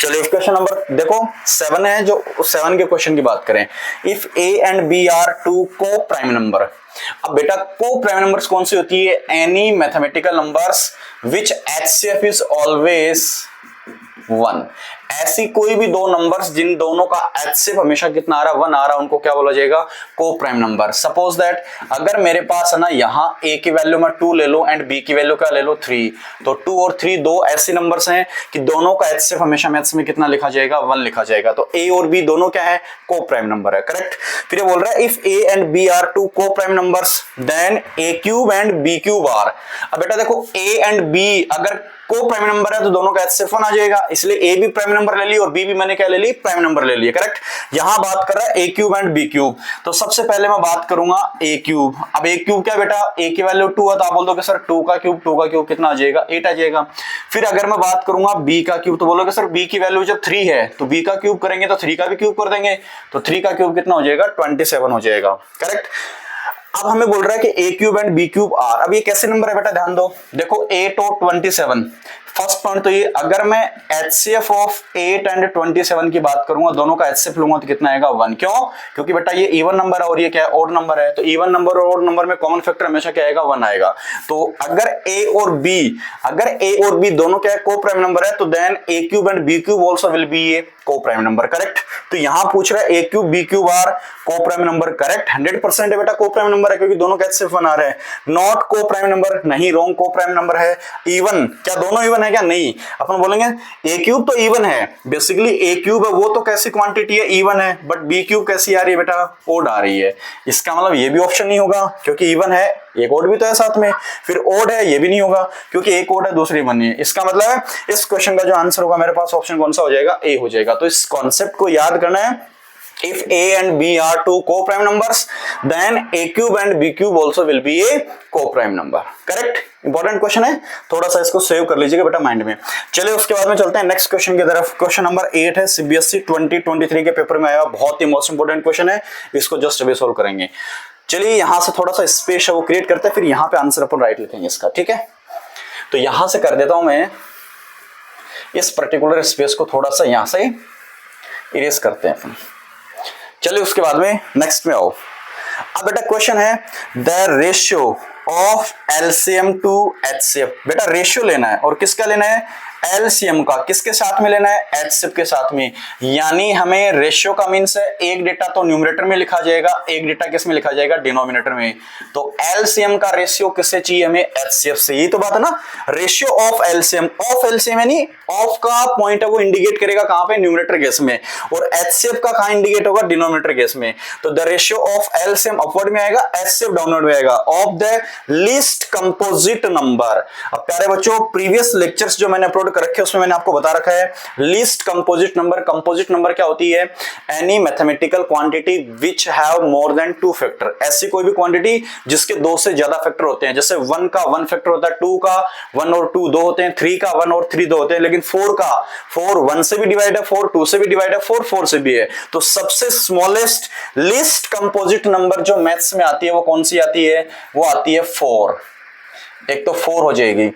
चलिए क्वेश्चन नंबर देखो 7 है, जो 7 के क्वेश्चन की बात करें। If A and B are 2 coprime number. अब बेटा को प्राइम नंबर्स कौन सी होती है, any mathematical numbers which HCF is always 1। ऐसी कोई भी 2 नंबर्स जिन दोनों का HCF हमेशा कितना आ रहा है 1 आ रहा है, उनको क्या बोला जाएगा, को प्राइम नंबर। सपोज दैट अगर मेरे पास है ना यहाँ a की वैल्यू में 2 ले लो एंड b की वैल्यू क्या ले लो 3, तो 2 और 3 2 ऐसे नंबर्स हैं कि दोनों का HCF हमेशा मैथ्स में कितना लिखा जाएगा 1 लिखा जाएगा। तो a और b दोनों क्या है, को प्राइम नंबर है। करेक्ट, फिर ये बोल रहा है if a and b are 2 coprime numbers then a cube and b cube are. अब बेटा देखो a एंड b अगर को प्राइम नंबर है तो दोनों का HCF 1 आ जाएगा, इसलिए ए भी प्राइम नंबर ले ली और बी भी मैंने क्या ले ली, प्राइम नंबर ले लिया। करेक्ट, यहां बात कर रहा है a cube and b cube, तो सबसे पहले मैं बात करूंगा ए क्यूब। अब ए क्यूब क्या बेटा, ए की वैल्यू 2 है तो आप बोल दोगे सर 2 का क्यूब कितना आ जाएगा, 8 आ जाएगा। फिर अगर मैं बात करूंगा बी का क्यूब तो बोलोगे सर बी की वैल्यू जब 3 है तो बी का क्यूब करेंगे तो 3 का भी क्यूब कर देंगे, तो 3 का क्यूब कितना हो जाएगा 27 हो जाएगा। करेक्ट, अब हमें बोल रहा है कि a cube and b cube are. अब ये कैसे नंबर है बेटा, ध्यान दो, देखो 8 और 27। फर्स्ट पॉइंट तो ये, अगर मैं HCF ऑफ 8 एंड 27 की बात करूंगा, दोनों का HCF लूंगा तो कितना आएगा 1। क्यों? क्योंकि बेटा ये इवन नंबर है और ये क्या है, ऑड नंबर है। तो इवन नंबर और ऑड नंबर में कॉमन फैक्टर हमेशा क्या आएगा, 1 आएगा। तो अगर ए और बी दोनों क्या है, को प्राइम नंबर है, तो then a cube and b cube also will be a coprime number. Correct? तो यहां पूछ रहा है a cube b cube are coprime number. Correct, 100% है बेटा, को प्राइम नंबर है, क्योंकि दोनों का HCF 1 आ रहा है। नॉट को प्राइम नंबर, नहीं, रॉन्ग, को प्राइम नंबर है। इवन, क्या दोनों इवन है क्या? नहीं, अपन बोलेंगे ए क्यूब तो इवन है, बेसिकली ए क्यूब है वो तो कैसी क्वांटिटी है, इवन है, बट बी क्यूब कैसी आ रही है बेटा, ओड आ रही है। इसका मतलब ये भी ऑप्शन नहीं होगा, क्योंकि इवन है, एक ओड भी तो है साथ में। फिर ओड है, ये भी नहीं होगा, क्योंकि एक ओड है दूसरी वन है। इसका मतलब है इस क्वेश्चन का जो आंसर होगा मेरे पास, ऑप्शन कौन सा हो जाएगा, ए हो जाएगा। तो इस कॉन्सेप्ट को याद करना है। If A and B are two co-prime numbers, then A cube and B cube also will be a co-prime number. Correct? Important question है, थोड़ा सा इसको सेव कर लीजिएगा बेटा माइंड में। चलिए उसके बाद में चलते हैं नेक्स्ट क्वेश्चन की तरफ। क्वेश्चन नंबर 8 है, CBSE 2023 के पेपर में आया, बहुत ही मोस्ट इंपोर्टेंट क्वेश्चन है। इसको जस्ट अभी सोल्व करेंगे। चलिए यहां से थोड़ा सा स्पेस है वो क्रिएट करते हैं, फिर यहां पे आंसर अपन राइट लिखेंगे इसका। ठीक है, तो यहां से कर देता हूं मैं इस पर्टिकुलर स्पेस को, थोड़ा सा यहां से इरेज करते हैं अपन। चलिए उसके बाद में नेक्स्ट में आओ। अब बेटा क्वेश्चन है the ratio of LCM to HCF। बेटा रेशियो लेना है, और किसका लेना है, LCM का। किसके साथ में लेना है, HCF के साथ में। यानी हमें रेशियो का मीन्स है एक डेटा तो न्यूमरेटर में लिखा जाएगा, एक डेटा किस में लिखा जाएगा, डिनोमिनेटर में। तो LCM का रेशियो किससे चाहिए हमें, HCF से। यही तो बात है ना, ratio of LCM। Of LCM यानी ऑफ का पॉइंट है वो इंडिकेट करेगा कहां पे, न्यूमरेटर केस में, और HCF का कहां इंडिकेट होगा, डिनोमिनेटर केस में। तो the ratio of LCM upward में आएगा, HCF डाउनवर्ड में आएगा, of the least composite number. अब प्यारे बच्चों, प्रीवियस लेक्चर्स जो मैंने अपलोड कर रखे उसमें मैंने आपको बता रखा है least composite number. Composite number क्या होती है, any mathematical quantity which have more than 2 factor. ऐसी कोई भी क्वांटिटी जिसके 2 से ज्यादा फैक्टर होते हैं। जैसे 1 का 1 फैक्टर होता है, 2 का 1 और 2 2 होते हैं, 3 का 1 और 3 2 होते हैं, लेकिन 4 का 4 1 से भी डिवाइड है, 4 2 से भी डिवाइड है, 4 4 से भी है। तो सबसे स्मॉलेस्ट लीस्ट कंपोजिट नंबर जो मैथ्स में आती है वो कौन सी आती है, वो आती है 4। एक तो 4 हो जाएगी।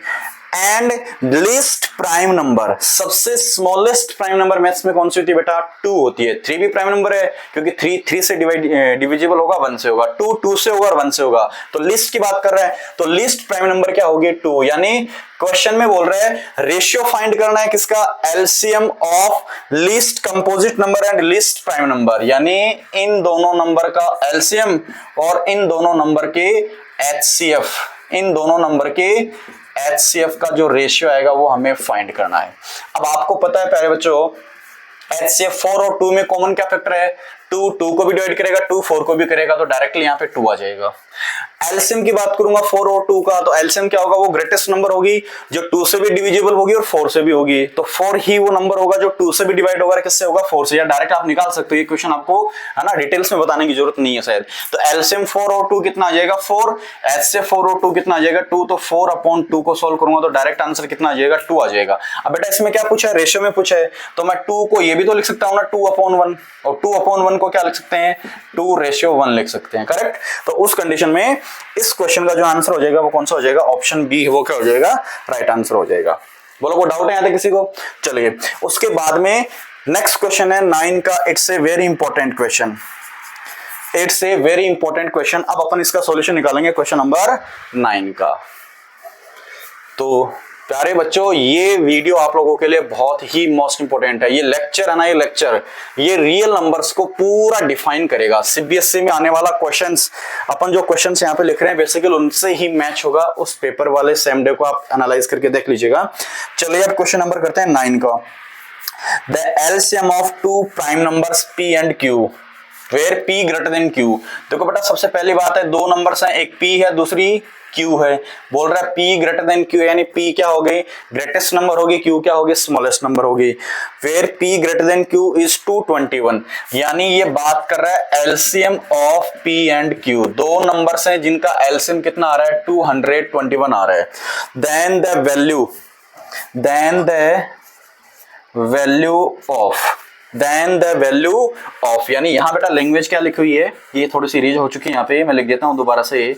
एंड लीस्ट प्राइम नंबर, सबसे स्मॉलेस्ट प्राइम नंबर मैथ्स में कौन सी होती है बेटा, 2 होती है। 3 भी प्राइम नंबर है, क्योंकि 3 से डिविजिबल होगा, 1 से होगा, 2 से होगा और 1 से होगा। तो लिस्ट की बात कर रहा है, तो लिस्ट प्राइम नंबर क्या होगी, 2। यानी क्वेश्चन में बोल रहा है रेशियो फाइंड करना है किसका, LCM of least composite number and least prime number. यानी इन दोनों नंबर का LCM और इन दोनों नंबर के HCF, इन दोनों नंबर के HCF का जो रेशियो आएगा वो हमें फाइंड करना है। अब आपको पता है प्यारे बच्चों, HCF 4 और 2 में कॉमन क्या फैक्टर है, 2 को भी डिवाइड करेगा, 2 4 को भी करेगा, तो डायरेक्टली यहाँ पे 2 आ जाएगा। एलसीएम की बात करूंगा 4 और 2 का, तो एलसीएम क्या होगा, वो ग्रेटेस्ट नंबर होगी जो 2 से भी डिविजिबल होगी और 4 से भी होगी। तो 4 ही वो नंबर होगा जो 2 से भी डिवाइड होगा, किससे होगा, 4 से। या डायरेक्ट आप निकाल सकते हो, ये क्वेश्चन आपको है ना डिटेल्स में बताने की जरूरत नहीं है शायद। तो एलसीएम 4 और 2 कितना आ जाएगा, 4। एचसीएफ 4 और 2 कितना आ जाएगा, 2। तो 4/2 को सोल्व करूंगा तो डायरेक्ट आंसर कितना आ जाएगा, 2 आ जाएगा। अब बेटा इसमें क्या पूछा है, रेशियो में पूछा है, तो मैं 2 को ये भी तो लिख सकता हूं ना 2/1, और 2/1 को क्या लिख सकते हैं, 2:1 लिख सकते हैं। करेक्ट। तो उस कंडीशन में इस क्वेश्चन का जो आंसर हो जाएगा वो कौन सा हो जाएगा, ऑप्शन बी, वो क्या हो जाएगा, राइट आंसर हो जाएगा। बोलो कोई डाउट है यहाँ तक किसी को। चलिए उसके बाद में नेक्स्ट क्वेश्चन है 9 का। It's a very important question, it's a very important question. अब अपन इसका सॉल्यूशन निकालेंगे क्वेश्चन नंबर 9 का। तो प्यारे बच्चों, ये वीडियो आप लोगों के लिए बहुत ही मोस्ट इंपोर्टेंट है। ये लेक्चर है ना, ये लेक्चर ये रियल नंबर्स को पूरा डिफाइन करेगा। सीबीएसई में आने वाला क्वेश्चंस, अपन जो क्वेश्चंस यहाँ पे लिख रहे हैं बेसिकली उनसे ही मैच होगा। उस पेपर वाले सेम डे को आप एनालाइज करके देख लीजिएगा। चलिए अब क्वेश्चन नंबर करते हैं 9 का। The LCM of 2 prime numbers P and Q where P greater than Q। देखो बेटा सबसे पहली बात है, दो नंबर्स हैं, एक P है दूसरी Q है। बोल रहा है P ग्रेटर देन Q, यानी P क्या हो गई, ग्रेटेस्ट नंबर होगी, Q क्या होगी, स्मॉलेस्ट नंबर होगी। Where P greater than Q is 221, यानी ये बात कर रहा है LCM of P and Q। दो नंबर्स हैं जिनका एलसीएम कितना आ रहा है, 221 आ रहा है। Then the value of then the value of, यानी यहाँ बेटा लैंग्वेज क्या लिखी हुई है, ये थोड़ी सी रीज हो चुकी है यहाँ पे, मैं लिख देता हूँ दोबारा से,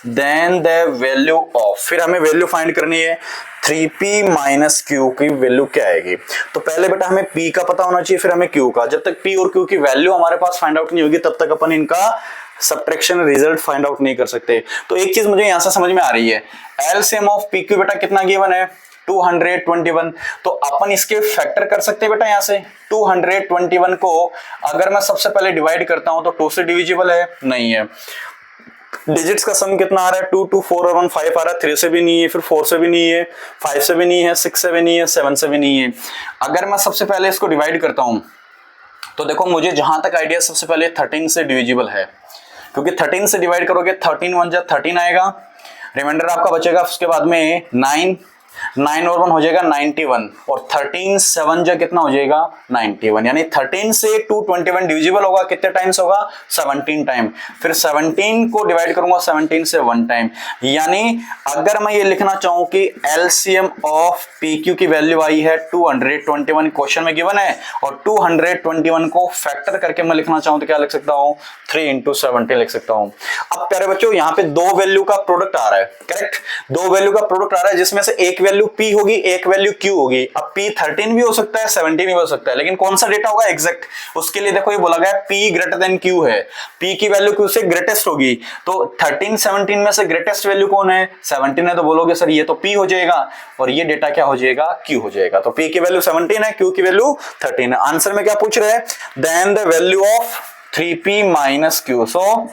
देन द वैल्यू ऑफ, फिर हमें वैल्यू फाइंड करनी है 3p माइनस क्यू की वैल्यू क्या आएगी। तो पहले बेटा हमें p का पता होना चाहिए, फिर हमें q का। जब तक p और q की वैल्यू हमारे पास फाइंड आउट नहीं होगी तब तक अपन इनका सब्ट्रैक्शन रिजल्ट फाइंड आउट नहीं कर सकते। तो एक चीज मुझे यहां से समझ में आ रही है, एलसीएम ऑफ pq बेटा कितना गिवन है 221, तो अपन इसके फैक्टर कर सकते हैं बेटा। यहां से 221 को अगर मैं सबसे पहले डिवाइड करता हूं तो 2 से डिविजिबल है नहीं है। डिजिट्स का सम कितना आ रहा है 2 2 4 और 1 5 आ रहा है, 3 से भी नहीं है, फिर 4 से भी नहीं है, 5 से भी नहीं है, 6 से भी नहीं है, 7 से भी नहीं है। अगर मैं सबसे पहले इसको डिवाइड करता हूं तो देखो मुझे जहां तक आइडिया सबसे पहले 13 से डिविजिबल है, क्योंकि 13 से डिवाइड करोगे 13 1 जा 13 आएगा, रिमाइंडर आपका बचेगा, उसके बाद में 9 और 1 हो जाएगा 91, और 13 7 जा कितना हो जाएगा 91, यानी 13 से 221 डिविजिबल होगा, कितने टाइम्स होगा 17 टाइम, फिर 17 को डिवाइड करूंगा 17 से 1 टाइम। यानी अगर मैं ये लिखना चाहूं कि एलसीएम ऑफ पीक्यू की वैल्यू आई है 221, क्वेश्चन में गिवन है, और 221 को फैक्टर करके मैं लिखना चाहूं तो क्या लिख सकता हूं 3 into 17 लिख सकता हूं। अब प्यारे बच्चों यहाँ पे दो वैल्यू का प्रोडक्ट आ रहा है, करेक्ट, दो वैल्यू का प्रोडक्ट आ रहा है, जिसमें से एक वैल्यू p होगी, एक वैल्यू q होगी। अब p 13 भी हो सकता है, 17 भी हो सकता है, लेकिन कौन सा डेटा होगा एग्जैक्ट, उसके लिए देखो ये बोला गया p ग्रेटर देन q है, p की वैल्यू q से ग्रेटेस्ट होगी, तो 13 17 में से ग्रेटेस्ट वैल्यू कौन है 17 है, तो बोलोगे सर ये तो p हो जाएगा, और ये डेटा क्या हो जाएगा q हो जाएगा। तो p की वैल्यू 17 है, q की वैल्यू 13 है। आंसर में क्या पूछ रहे हैं, then the value of 3p minus q, so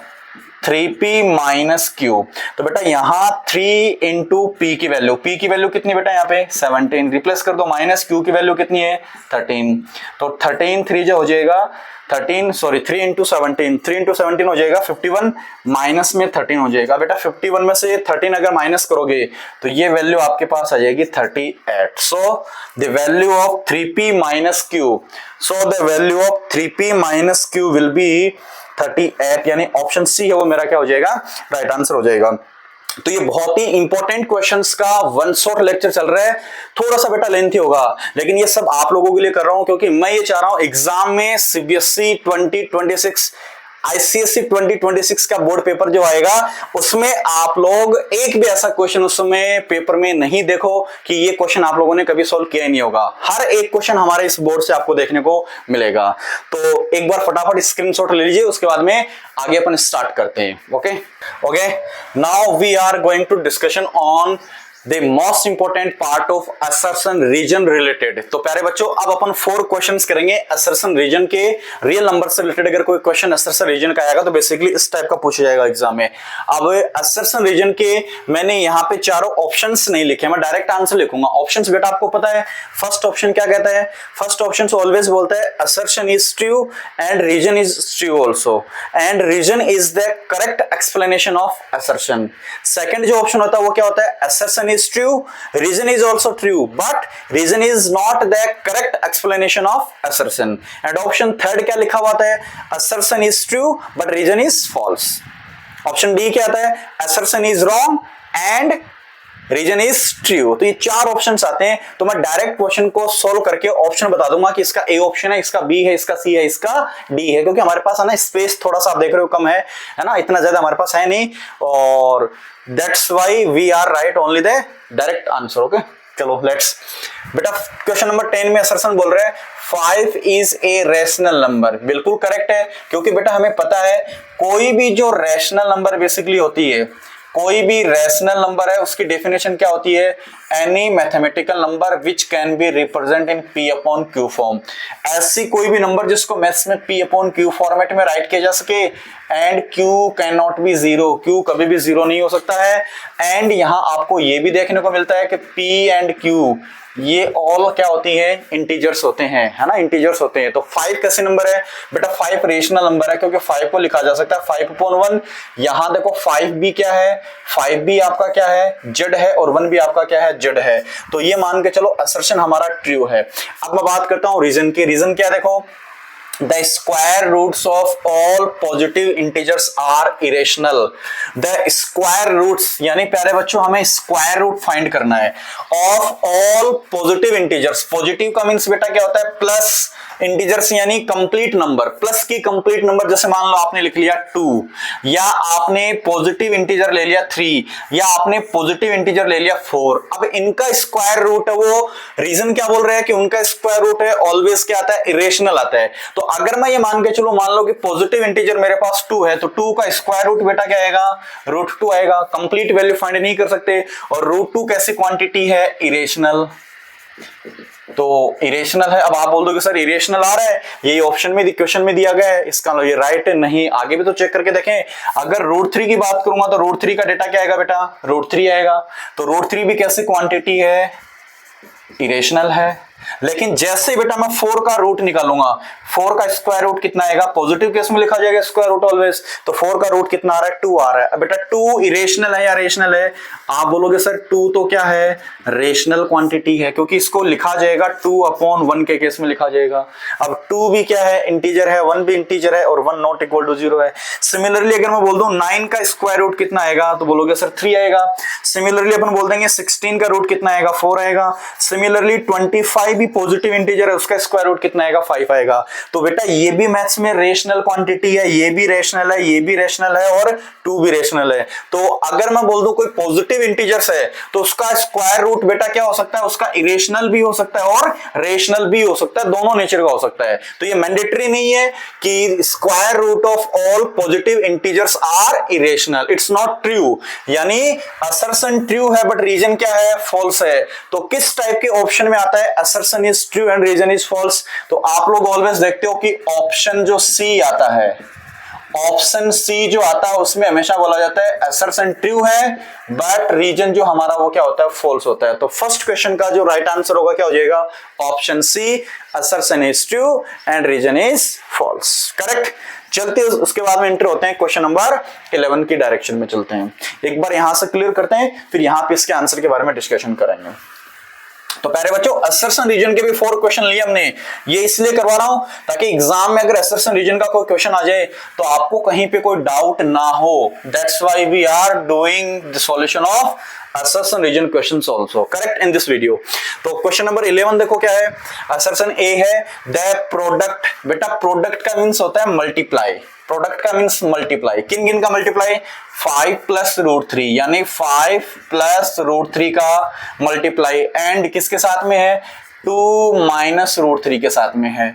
3p minus Q. तो बेटा यहाँ 3 इंटू p की वैल्यू, p की वैल्यू कितनी बेटा यहाँ पे 17, रिप्लेस कर दो, माइनस q की वैल्यू कितनी है 13, तो 13 3 जो हो जाएगा 3 इंटू 17 हो जाएगा 51, माइनस में 13 हो जाएगा। बेटा 51 में से 13 अगर माइनस करोगे तो ये वैल्यू आपके पास आ जाएगी 38। So the value of 3p minus q, so the value of 3p minus q will be 38, यानी ऑप्शन सी है वो मेरा क्या हो जाएगा राइट आंसर हो जाएगा। तो ये बहुत ही इंपॉर्टेंट क्वेश्चंस का वन शॉट लेक्चर चल रहा है, थोड़ा सा बेटा लेंथी होगा, लेकिन ये सब आप लोगों के लिए कर रहा हूं क्योंकि मैं ये चाह रहा हूं एग्जाम में सीबीएसई 2026 आईसीएसई 2026 का बोर्ड पेपर जो आएगा उसमें आप लोग एक भी ऐसा क्वेश्चन उस समय पेपर में नहीं देखो कि ये क्वेश्चन आप लोगों ने कभी सॉल्व किया ही नहीं होगा। हर एक क्वेश्चन हमारे इस बोर्ड से आपको देखने को मिलेगा। तो एक बार फटाफट स्क्रीनशॉट ले लीजिए, उसके बाद में आगे अपन स्टार्ट करते हैं। Okay, now we are going to discussion on the most important part of assertion reason related. तो प्यारे बच्चों अब अपन 4 क्वेश्चंस करेंगे असर्शन रीजन के, रियल नंबर से रिलेटेड। अगर कोई क्वेश्चन असर्शन रीजन का आएगा तो बेसिकली इस टाइप का पूछा जाएगा एग्जाम में। अब असर्शन रीजन के मैंने यहाँ पे चारों ऑप्शंस नहीं लिखे, मैं डायरेक्ट आंसर लिखूंगा। ऑप्शंस बेटा आपको पता है, फर्स्ट ऑप्शन क्या कहता है, फर्स्ट ऑप्शन ऑलवेज बोलता है assertion is true and reason is true also, and reason is the correct explanation of assertion. Second जो ऑप्शन होता है वो क्या होता है, assertion is true, reason is also true, but reason is not the correct explanation of assertion. And option third क्या लिखा हुआ है, assertion is true but reason is false. Option D क्या आता है, assertion is wrong and reason is true. तो ये 4 ऑप्शंस आते हैं, तो मैं डायरेक्ट क्वेश्चन को सॉल्व करके ऑप्शन बता दूंगा कि इसका ए ऑप्शन है, इसका बी है, इसका सी है, इसका डी है, क्योंकि हमारे पास है ना स्पेस थोड़ा सा आप देख रहे हो कम है ना, इतना ज्यादा हमारे पास है नहीं, और that's why we are right only the direct answer. Okay चलो लेट्स। बेटा क्वेश्चन नंबर 10 में असर्शन बोल रहे हैं 5 इज ए रैशनल नंबर। बिल्कुल करेक्ट है, क्योंकि बेटा हमें पता है कोई भी जो रैशनल नंबर बेसिकली होती है, कोई भी रैशनल नंबर है उसकी डेफिनेशन क्या होती है, any mathematical number which can be represent in p upon q form. ऐसी कोई भी नंबर जिसको मैथ्स में p अपॉन q फॉर्मेट में राइट किया जा सके, and q can not be zero, q कभी भी जीरो नहीं हो सकता है। एंड यहाँ आपको ये भी देखने को मिलता है कि p एंड q ये ऑल क्या होती है, इंटीजर्स होते हैं, है ना, इंटीजर्स होते हैं। तो 5 कैसे नंबर है बेटा, 5 रेशनल नंबर है, क्योंकि 5 को लिखा जा सकता है 5 अपॉन 1। यहां देखो 5 भी क्या है, 5 भी आपका क्या है जेड है, और 1 भी आपका क्या है जेड है। तो ये मान के चलो असर्शन हमारा ट्रू है। अब मैं बात करता हूं रीजन की। रीजन क्या देखो, The square roots of all positive integers are irrational. The square roots यानी प्यारे बच्चों हमें स्क्वायर रूट फाइंड करना है of all positive integers. Positive का मीन्स बेटा क्या होता है? प्लस इंटीजर्स यानी कंप्लीट नंबर। प्लस की कंप्लीट नंबर जैसे मान लो आपने लिख लिया 2, या आपने पॉजिटिव इंटीजर ले लिया 3, या आपने पॉजिटिव इंटीजर ले लिया 4। अब इनका स्क्वायर रूट है, वो रीजन क्या बोल रहे हैं कि उनका स्क्वायर रूट है ऑलवेज क्या आता है? इरेशनल आता है। तो अगर मैं ये मान के चलो, मान लो कि पॉजिटिव इंटीजर मेरे पास 2 है, तो 2 का स्क्वायर रूट बेटा क्या आएगा? √2 आएगा। कंप्लीट वैल्यू फाइंड नहीं कर सकते, और √2 कैसी क्वांटिटी है? इरेशनल। तो इरेशनल है। अब आप बोल दो कि सर इरेशनल आ रहा है, यही ऑप्शन में क्वेश्चन में दिया गया है, इसका ये राइट है? नहीं, आगे भी तो चेक करके देखें। अगर √3 की बात करूंगा तो √3 का डेटा क्या आएगा बेटा? √3 आएगा। तो √3 भी कैसी क्वांटिटी है? इरेशनल है। लेकिन जैसे बेटा मैं 4 का रूट निकालूंगा, 4 का स्क्वायर रूट कितना आएगा? पॉजिटिव केस में लिखा जाएगा स्क्वायर रूट ऑलवेज। तो 4 का रूट कितना आ रहा है? 2 आ रहा है। अब बेटा 2 इरेशनल है या रेशनल है? आप बोलोगे सर 2 तो क्या है? रेशनल क्वांटिटी है, क्योंकि इसको लिखा जाएगा 2/1 के केस में लिखा जाएगा। अब 2 भी क्या है? इंटीजर है, 1 भी इंटीजर है, और 1 नॉट इक्वल टू 0 है। सिमिलरली अगर मैं बोल दूं 9 का स्क्वायर रूट कितना आएगा, तो बोलोगे सर 3 आएगा। सिमिलरली अपन बोल देंगे 16 का रूट कितना आएगा? 4 आएगा। सिमिलरली 25 भी पॉजिटिव इंटीजर है, उसका स्क्वायर रूट कितना आएगा? 5 आएगा। तो बेटा ये भी मैथ्स में रेशनल क्वांटिटी है, ये भी रेशनल है, ये भी रेशनल है, और 2 भी रेशनल है। तो अगर मैं बोल दूं कोई पॉजिटिव इंटीजर्स है, तो उसका स्क्वायर रूट बेटा क्या हो सकता है? उसका इरेशनल भी हो सकता है और रेशनल भी हो सकता है, दोनों नेचर का हो सकता है। तो ये मैंडेटरी नहीं है कि square root of all positive integers are irrational. It's not true, यानी असर्शन ट्रू है बट रीजन क्या है? फॉल्स है। तो किस टाइप के ऑप्शन में आता है? Assertion is true and reason is false. तो आप लोग ऑलवेज देखते हो कि ऑप्शन जो सी आता है, ऑप्शन सी जो आता है उसमें हमेशा बोला जाता है असर्शन ट्रू है बट रीजन जो हमारा वो क्या होता है? फॉल्स होता है। तो फर्स्ट क्वेश्चन का जो राइट आंसर होगा क्या हो जाएगा? Option C, assertion is true and reason is false. Correct. चलते हैं उसके बाद में एंटर होते हैं क्वेश्चन नंबर 11 की डायरेक्शन में चलते हैं। एक बार यहां से क्लियर करते हैं, फिर यहां पे इसके आंसर के बारे में डिस्कशन करेंगे। तो प्यारे बच्चों असर्शन रीजन के भी 4 क्वेश्चन लिए हमने। ये इसलिए करवा रहा हूं ताकि एग्जाम में अगर असर्शन रीजन का कोई क्वेश्चन आ जाए तो आपको कहीं पे कोई डाउट ना हो। That's why we are doing the solution of assertion region questions also correct in this video। तो क्वेश्चन नंबर 11 देखो क्या है? assertion A है the product। बेटा प्रोडक्ट का मींस होता है मल्टीप्लाई। प्रोडक्ट का मींस मल्टीप्लाई। किन किन का मल्टीप्लाई? 5 + √3, यानी 5 + √3 का मल्टीप्लाई। एंड किसके साथ में है? 2 - √3 के साथ में है।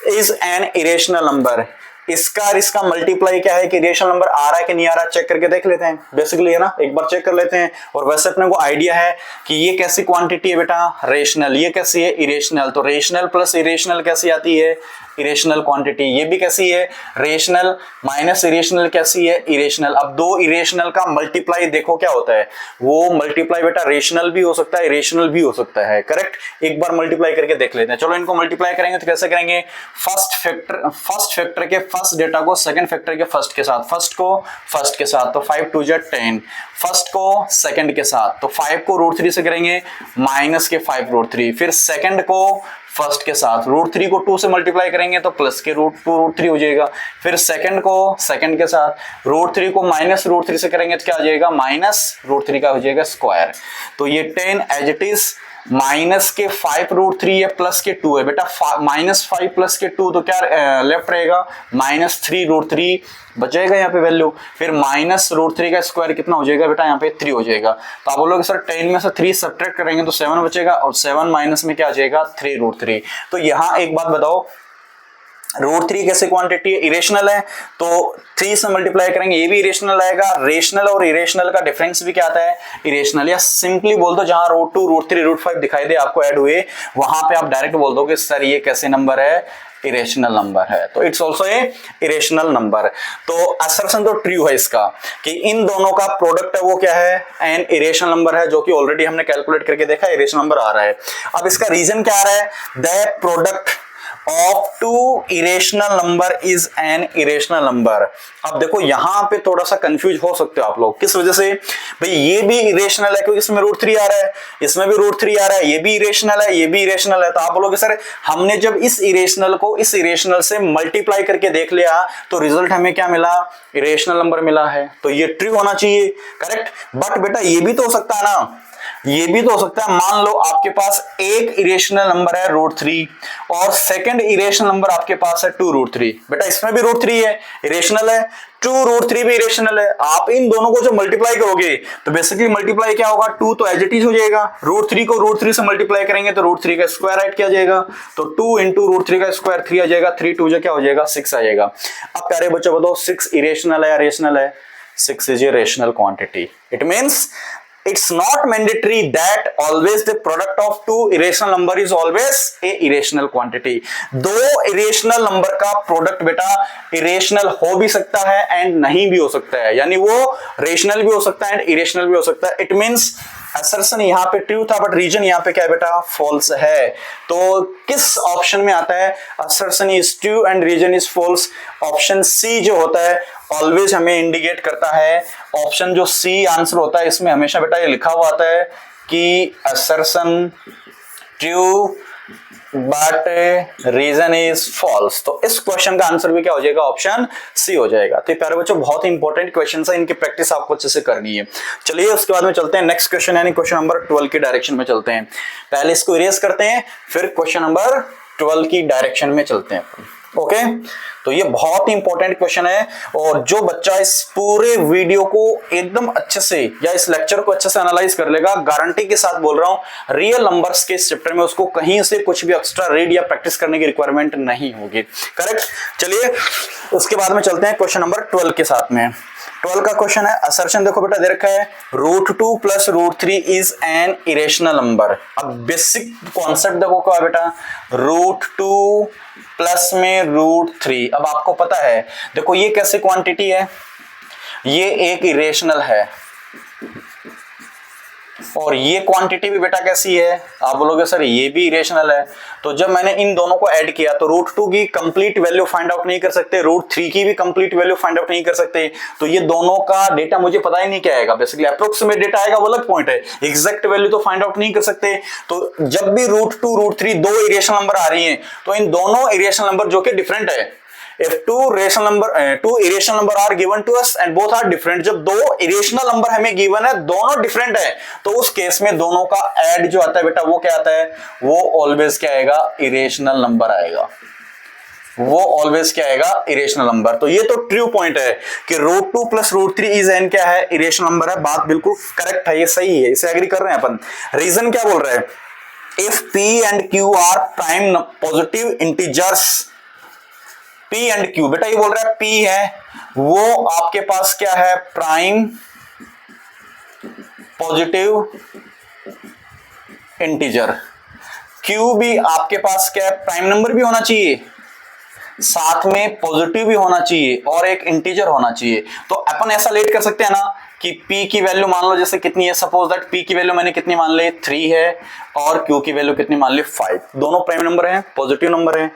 Is an irrational number. इसका मल्टीप्लाई क्या है कि रेशनल नंबर आ रहा है कि नहीं आ रहा, चेक करके देख लेते हैं। बेसिकली है ना, एक बार चेक कर लेते हैं। और वैसे अपने को आइडिया है कि ये कैसी क्वांटिटी है बेटा? रेशनल। ये कैसी है? इरेशनल। तो रेशनल प्लस इरेशनल कैसी आती है? Irrational quantity. ये भी कैसी है? रेशनल माइनस इरेशनल कैसी है? इरेशनल। अब दो इरेशनल का मल्टीप्लाई देखो क्या होता है? वो मल्टीप्लाई बेटा रेशनल भी हो सकता है, इरेशनल भी हो सकता है। करेक्ट। एक बार मल्टीप्लाई करके देख लेते हैं। चलो इनको मल्टीप्लाई करेंगे तो कैसे करेंगे? फर्स्ट फैक्टर के फर्स्ट डेटा को सेकंड फैक्टर के फर्स्ट के साथ, फर्स्ट को फर्स्ट के साथ, तो 5 × 2 = 10। फर्स्ट को सेकंड के साथ, तो 5 को √3 से करेंगे माइनस के 5 √3। फिर सेकंड को फर्स्ट के साथ, √3 को 2 से मल्टीप्लाई करेंगे तो प्लस के √2 √3 हो जाएगा। फिर सेकंड को सेकंड के साथ, √3 को माइनस √3 से करेंगे तो क्या आ जाएगा? माइनस √3 का हो जाएगा स्क्वायर। तो ये 10 एज इट इज। माइनस के 5 √3 है, प्लस के 2 है बेटा। -5 प्लस के 2 तो क्या लेफ्ट रहेगा? -3 √3 बचेगा यहाँ पे वैल्यू। फिर माइनस √3 का स्क्वायर कितना हो जाएगा बेटा? यहाँ पे 3 हो जाएगा। तो आप बोलोगे सर 10 में से 3 सब्ट्रैक्ट करेंगे तो 7 बचेगा, और 7 माइनस में क्या आ जाएगा? 3 √3। तो यहाँ एक बात बताओ, √3 कैसे क्वांटिटी है? इरेशनल है, तो 3 से मल्टीप्लाई करेंगे, ये भी इरेशनल आएगा। रेशनल और इरेशनल का डिफरेंस भी क्या आता है? इरेशनल। या सिंपली बोल दो जहां √2 √3 √5 दिखाई दे आपको ऐड हुए, वहां पे आप डायरेक्ट बोल दो कि सर ये कैसे नंबर है? इरेशनल नंबर है। तो it's also a irrational number. तो असर्शन तो ट्रू है इसका कि इन दोनों का प्रोडक्ट है वो क्या है? एन इरेशनल नंबर है, जो कि ऑलरेडी हमने कैलकुलेट करके देखा इरेशनल नंबर आ रहा है। अब इसका रीजन क्या आ रहा है? The product of two irrational number is an irrational number. अब देखो यहां पे थोड़ा सा कंफ्यूज हो सकते हो आप लोग, किस वजह से? भाई ये भी इरेशनल है क्योंकि इसमें √3 आ रहा है, इसमें भी √3 आ रहा है, ये भी इरेशनल है, ये भी इरेशनल है। तो आप बोलोगे सर हमने जब इस इरेशनल को इस इरेशनल से मल्टीप्लाई करके देख लिया तो रिजल्ट हमें क्या मिला? इरेशनल नंबर मिला है, तो ये ट्रू होना चाहिए, करेक्ट। बट बेटा ये भी तो हो सकता है ना, ये भी तो हो सकता है, मान लो आपके पास एक इरेशनल नंबर है √3 और सेकंड इरेशनल नंबर आपके पास है 2√3। बेटा इसमें भी √3 है, इरेशनल है, 2√3 भी इरेशनल है। आप इन दोनों को जो मल्टीप्लाई करोगे तो बेसिकली मल्टीप्लाई क्या होगा? 2 तो एज इट इज हो जाएगा, √3 को √3 से मल्टीप्लाई करेंगे तो √3 का स्क्वायर ऐड किया जाएगा, तो 2 इंटू √3 का स्क्वायर 3 आ जाएगा, 3 2 क्या हो जाएगा? 6 आ जाएगा। अब प्यारे बच्चों बताओ 6 इरेशनल है या रेशनल है? 6 is a rational quantity. It means it's not mandatory that always the product of two irrational number is always a irrational quantity. दो irrational number का product बेटा irrational हो भी सकता है and नहीं भी हो सकता है, यानी वो rational भी हो सकता है and irrational भी हो सकता है। It means assertion यहाँ पे ट्रू था बट रीजन यहाँ पे क्या है बेटा? फॉल्स है। तो किस ऑप्शन में आता है assertion is true and region is false? Option C जो होता है ऑलवेज हमें इंडिकेट करता है, ऑप्शन जो सी आंसर होता है इसमें हमेशा बेटा ये लिखा हुआ आता है कि assertion true but reason is false. तो इस क्वेश्चन का आंसर भी क्या हो जाएगा? ऑप्शन सी हो जाएगा। तो प्यारे बच्चों बहुत ही इंपॉर्टेंट क्वेश्चन है, इनकी प्रैक्टिस आपको अच्छे से करनी है। चलिए उसके बाद में चलते हैं नेक्स्ट क्वेश्चन यानी क्वेश्चन नंबर 12 की डायरेक्शन में चलते हैं। पहले इसको इरेज करते हैं फिर क्वेश्चन नंबर 12 की डायरेक्शन में चलते हैं। ओके तो ये बहुत ही इंपॉर्टेंट क्वेश्चन है और जो बच्चा इस पूरे वीडियो को एकदम अच्छे से या इस लेक्चर को अच्छे से एनालाइज कर लेगा, गारंटी के साथ बोल रहा हूं रियल नंबर्स के चैप्टर में उसको कहीं से कुछ भी एक्स्ट्रा रीड या प्रैक्टिस करने की रिक्वायरमेंट नहीं होगी, करेक्ट। चलिए उसके बाद में चलते हैं क्वेश्चन नंबर 12 के साथ में। 12 का क्वेश्चन है, असर्शन देखो बेटा दे रखा है √2 + √3 इज एन इरेशनल नंबर। अब बेसिक कॉन्सेप्ट देखो क्या है बेटा, √2 प्लस में √3। अब आपको पता है देखो ये कैसी क्वांटिटी है, ये एक इरेशनल है और ये क्वांटिटी भी बेटा कैसी है? आप बोलोगे सर ये भी इरेशनल है। तो जब मैंने इन दोनों को ऐड किया तो √2 की कंप्लीट वैल्यू फाइंड आउट नहीं कर सकते, √3 की भी कंप्लीट वैल्यू फाइंड आउट नहीं कर सकते, तो ये दोनों का डेटा मुझे पता ही नहीं क्या आएगा। बेसिकली अप्रोक्सीमेट डेटा आएगा वो अलग पॉइंट है, एग्जैक्ट वैल्यू तो फाइंड आउट नहीं कर सकते। तो जब भी √2 √3 दो इरेशनल नंबर आ रही है तो इन दोनों इरेशनल नंबर जो कि डिफरेंट है, if two irrational number are given to us and both are different, जब दो irrational number हमें given है दोनों different है तो उस केस में दोनों का add जो आता है बेटा वो क्या आता है? वो always क्या आएगा? irrational number आएगा, वो ऑलवेज क्या आएगा? Irrational number. तो ये तो ट्रू पॉइंट है कि √2 + √3 इज एन क्या है? इरेशनल नंबर है। बात बिल्कुल करेक्ट है, ये सही है, इसे एग्री कर रहे हैं अपन। रीजन क्या बोल रहे हैं? If P and Q are prime positive integers, P and Q बेटा ये बोल रहा है P है वो आपके पास क्या है? Prime positive integer. Q भी आपके पास क्या है? प्राइम नंबर भी होना चाहिए, साथ में पॉजिटिव भी होना चाहिए और एक इंटीजर होना चाहिए। तो अपन ऐसा लेट कर सकते हैं ना कि P की वैल्यू मान लो जैसे कितनी है, सपोज दैट P की वैल्यू मैंने कितनी मान ली? 3 है और Q की वैल्यू कितनी मान ली? 5। दोनों प्राइम नंबर हैं, पॉजिटिव नंबर हैं।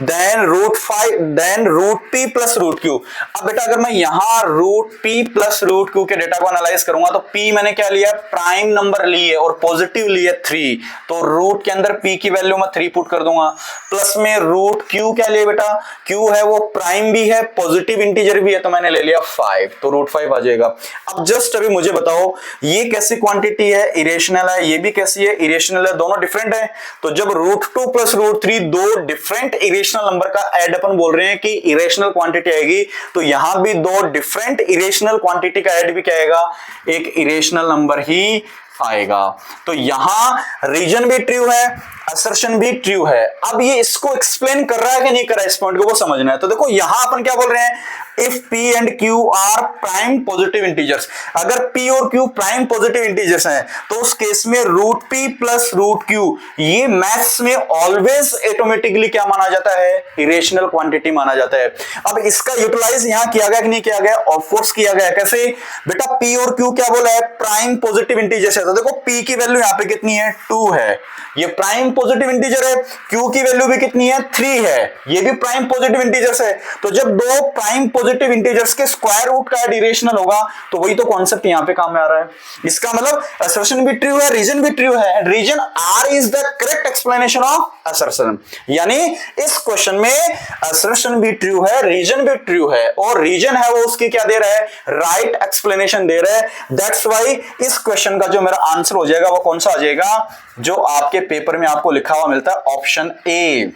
Then √P + √Q। अब बेटा अगर मैं यहां √P + √Q के डेटा को एनालाइज करूंगा तो P मैंने क्या लिया? प्राइम नंबर ली है और पॉजिटिव ली है 3, तो रूट के अंदर P की वैल्यू मैं 3 पुट कर दूंगा, प्लस में √Q क्या लिया बेटा? Q है वो प्राइम भी है पॉजिटिव इंटीजर भी है तो मैंने ले लिया 5, तो √5 आ जाएगा। अब जस्ट अभी मुझे बताओ ये कैसी क्वांटिटी है? इरेशनल है। ये भी कैसी है? इरेशनल है। दोनों डिफरेंट है। तो जब √2 + √3 दो डिफरेंट इरेशनल नंबर का ऐड अपन बोल रहे हैं कि इरेशनल क्वांटिटी आएगी, तो यहां भी दो डिफरेंट इरेशनल क्वांटिटी का ऐड भी क्या आएगा? एक इरेशनल नंबर ही आएगा। तो यहां रीजन भी ट्रू है, असर्शन भी ट्रू है। अब ये इसको एक्सप्लेन कर रहा है कि नहीं कर रहा है, इस पॉइंट को वो समझना है। तो देखो यहां अपन क्या बोल रहे हैं? If P and Q are prime positive integers, अगर P और Q प्राइम पॉजिटिव इंटीजर्स हैं तो उस केस में √P + √Q ये मैथ्स में ऑलवेज ऑटोमेटिकली क्या माना जाता है? इरेशनल क्वांटिटी माना जाता है। अब इसका यूटिलाइज यहां किया गया कि नहीं किया गया? ऑफ कोर्स किया गया। कैसे बेटा? P और Q क्या बोला है? प्राइम पॉजिटिव इंटीजर्स है। तो देखो P की वैल्यू यहां पे कितनी है? 2 है, ये प्राइम पॉजिटिव इंटीजर है, q की वैल्यू भी कितनी है 3 है, ये भी प्राइम पॉजिटिव इंटीजर्स है। तो जब दो प्राइम पॉजिटिव इंटीजर्स के स्क्वायर रूट का इरेशनल होगा तो वही तो कॉन्सेप्ट यहां पे काम में आ रहा है। इसका मतलब असर्शन भी ट्रू है, रीजन भी ट्रू है, reason R is the correct explanation of assertion. यानी इस क्वेश्चन में असर्शन भी ट्रू है, रीजन भी ट्रू है, और रीजन है वो उसकी क्या दे रहा है, राइट एक्सप्लेनेशन दे रहा है। दैट्स व्हाई इस क्वेश्चन का जो मेरा आंसर हो जाएगा वो कौन सा आ जाएगा, जो आपके पेपर में आपको लिखा हुआ मिलता है ऑप्शन ए।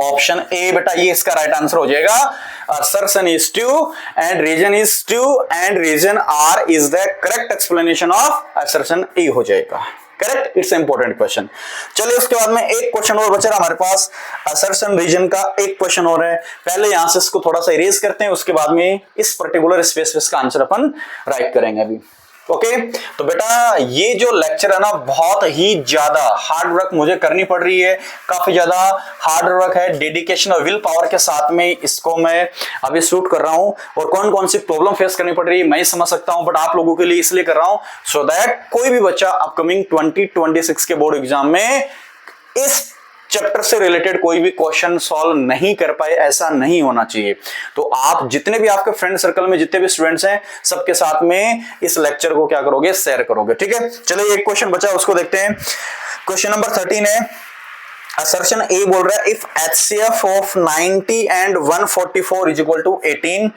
ऑप्शन ए बेटा ये इसका राइट आंसर हो जाएगा। Assertion is true and reason is true and reason R is the correct explanation of assertion A हो जाएगा। Correct, it's important question. चलिए उसके बाद में एक क्वेश्चन और बचा हमारे पास, असर्शन रीजन का एक क्वेश्चन और है। पहले यहां से इसको थोड़ा सा इरेज करते हैं, उसके बाद में इस पर्टिकुलर स्पेस पे इसका आंसर अपन राइट करेंगे अभी। ओके तो बेटा ये जो लेक्चर है ना बहुत ही ज्यादा हार्ड वर्क मुझे करनी पड़ रही है, काफी ज्यादा हार्ड वर्क है, डेडिकेशन और विल पावर के साथ में इसको मैं अभी शूट कर रहा हूं। और कौन कौन सी प्रॉब्लम फेस करनी पड़ रही है मैं समझ सकता हूं, बट आप लोगों के लिए इसलिए कर रहा हूं सो दैट कोई भी बच्चा अपकमिंग 2026 के बोर्ड एग्जाम में इस चैप्टर से रिलेटेड कोई भी क्वेश्चन सॉल्व नहीं कर पाए, ऐसा नहीं होना चाहिए। तो आप जितने भी आपके फ्रेंड सर्कल में जितने भी स्टूडेंट्स हैं सबके साथ में इस लेक्चर को क्या करोगे, शेयर करोगे। ठीक है, चलिए एक क्वेश्चन बचा उसको देखते हैं। क्वेश्चन नंबर 13 है, असर्शन ए बोल रहा है if HCF of 90 and 144 is equal to 18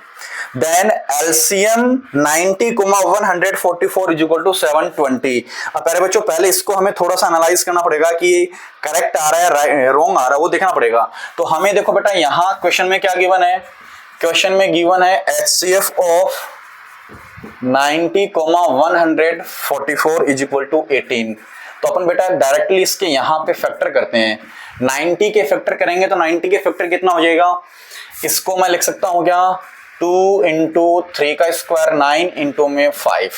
then LCM 90, 144 is equal to 720। अब प्यारे बच्चों पहले इसको हमें थोड़ा सा एनालाइज करना पड़ेगा कि करेक्ट आ रहा है रॉन्ग आ रहा है वो देखना पड़ेगा। तो हमें देखो बेटा यहाँ क्वेश्चन में क्या गिवन है, क्वेश्चन में गिवन है HCF of 90, 144 is equal to 18। तो अपन बेटा डायरेक्टली इसके यहां पे फैक्टर करते हैं, 90 के फैक्टर करेंगे तो 90 के फैक्टर कितना हो जाएगा, इसको मैं लिख सकता हूं क्या 2 इंटू 3 का स्क्वायर 9 इंटू में 5।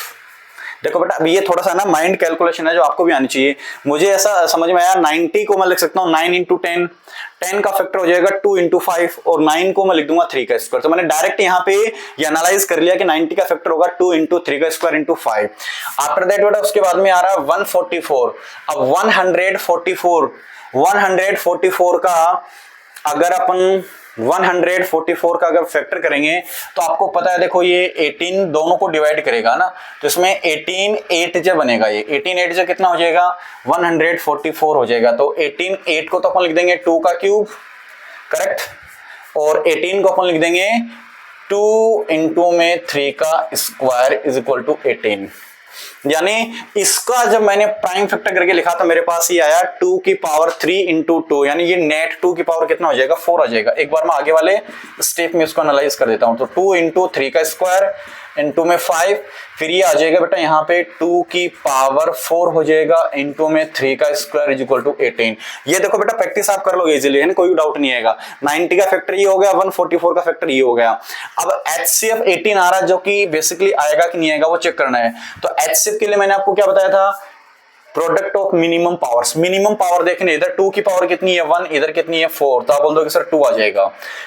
देखो बेटा अभी ये थोड़ा सा ना माइंड कैलकुलेशन है जो आपको भी आनी चाहिए। मुझे ऐसा समझ में आया 90 को मैं लिख सकता हूँ 9 इंटू 10, 10 का फैक्टर हो जाएगा 2 इंटू 5 और 9 को मैं लिख दूंगा 3 का स्क्वायर। तो मैंने डायरेक्ट यहाँ पे ये एनालाइज कर लिया कि 90 का फैक्टर होगा 2 इंटू 3 का स्क्वायर इंटू 5। आफ्टर दैट बेटा उसके बाद में आ रहा है 144। अब 144 का अगर अपन 144 का अगर फैक्टर करेंगे तो आपको पता है देखो ये 18 दोनों को डिवाइड करेगा ना, तो इसमें 18 8 जो बनेगा, ये 18 8 जो कितना हो जाएगा 144 हो जाएगा। तो 18 8 को तो अपन लिख देंगे 2 का क्यूब, करेक्ट, और 18 को अपन लिख देंगे 2 इंटू में 3 का स्क्वायर इज इक्वल टू 18। यानी इसका जब मैंने प्राइम फैक्टर करके लिखा था मेरे पास ये आया 2 की पावर 3 इंटू 2, यानी ये नेट 2 की पावर कितना हो जाएगा 4 आ जाएगा। एक बार मैं आगे वाले स्टेप में इसको एनालाइज कर देता हूं। तो 2 इंटू 3 का स्क्वायर इंटू में 5, फिर ये आ जाएगा बेटा यहाँ पे 2 की पावर 4 हो जाएगा इंटू में 3 का स्क्वायर इज इक्वल टू 18। ये देखो बेटा प्रैक्टिस आप कर लोगे इजीली, है ना, कोई डाउट नहीं आएगा। 90 का फैक्टर ये हो गया, 144 का फैक्टर ये हो गया। अब HCF 18 आ रहा है जो कि बेसिकली आएगा कि नहीं आएगा वो चेक करना है। तो HCF के लिए मैंने आपको क्या बताया था, product of minimum powers. Minimum power देखने इधर 2 की पावर कितनी है 1, इधर कितनी है 4, तो आप बोल दो कि सर 2 आ जाएगा।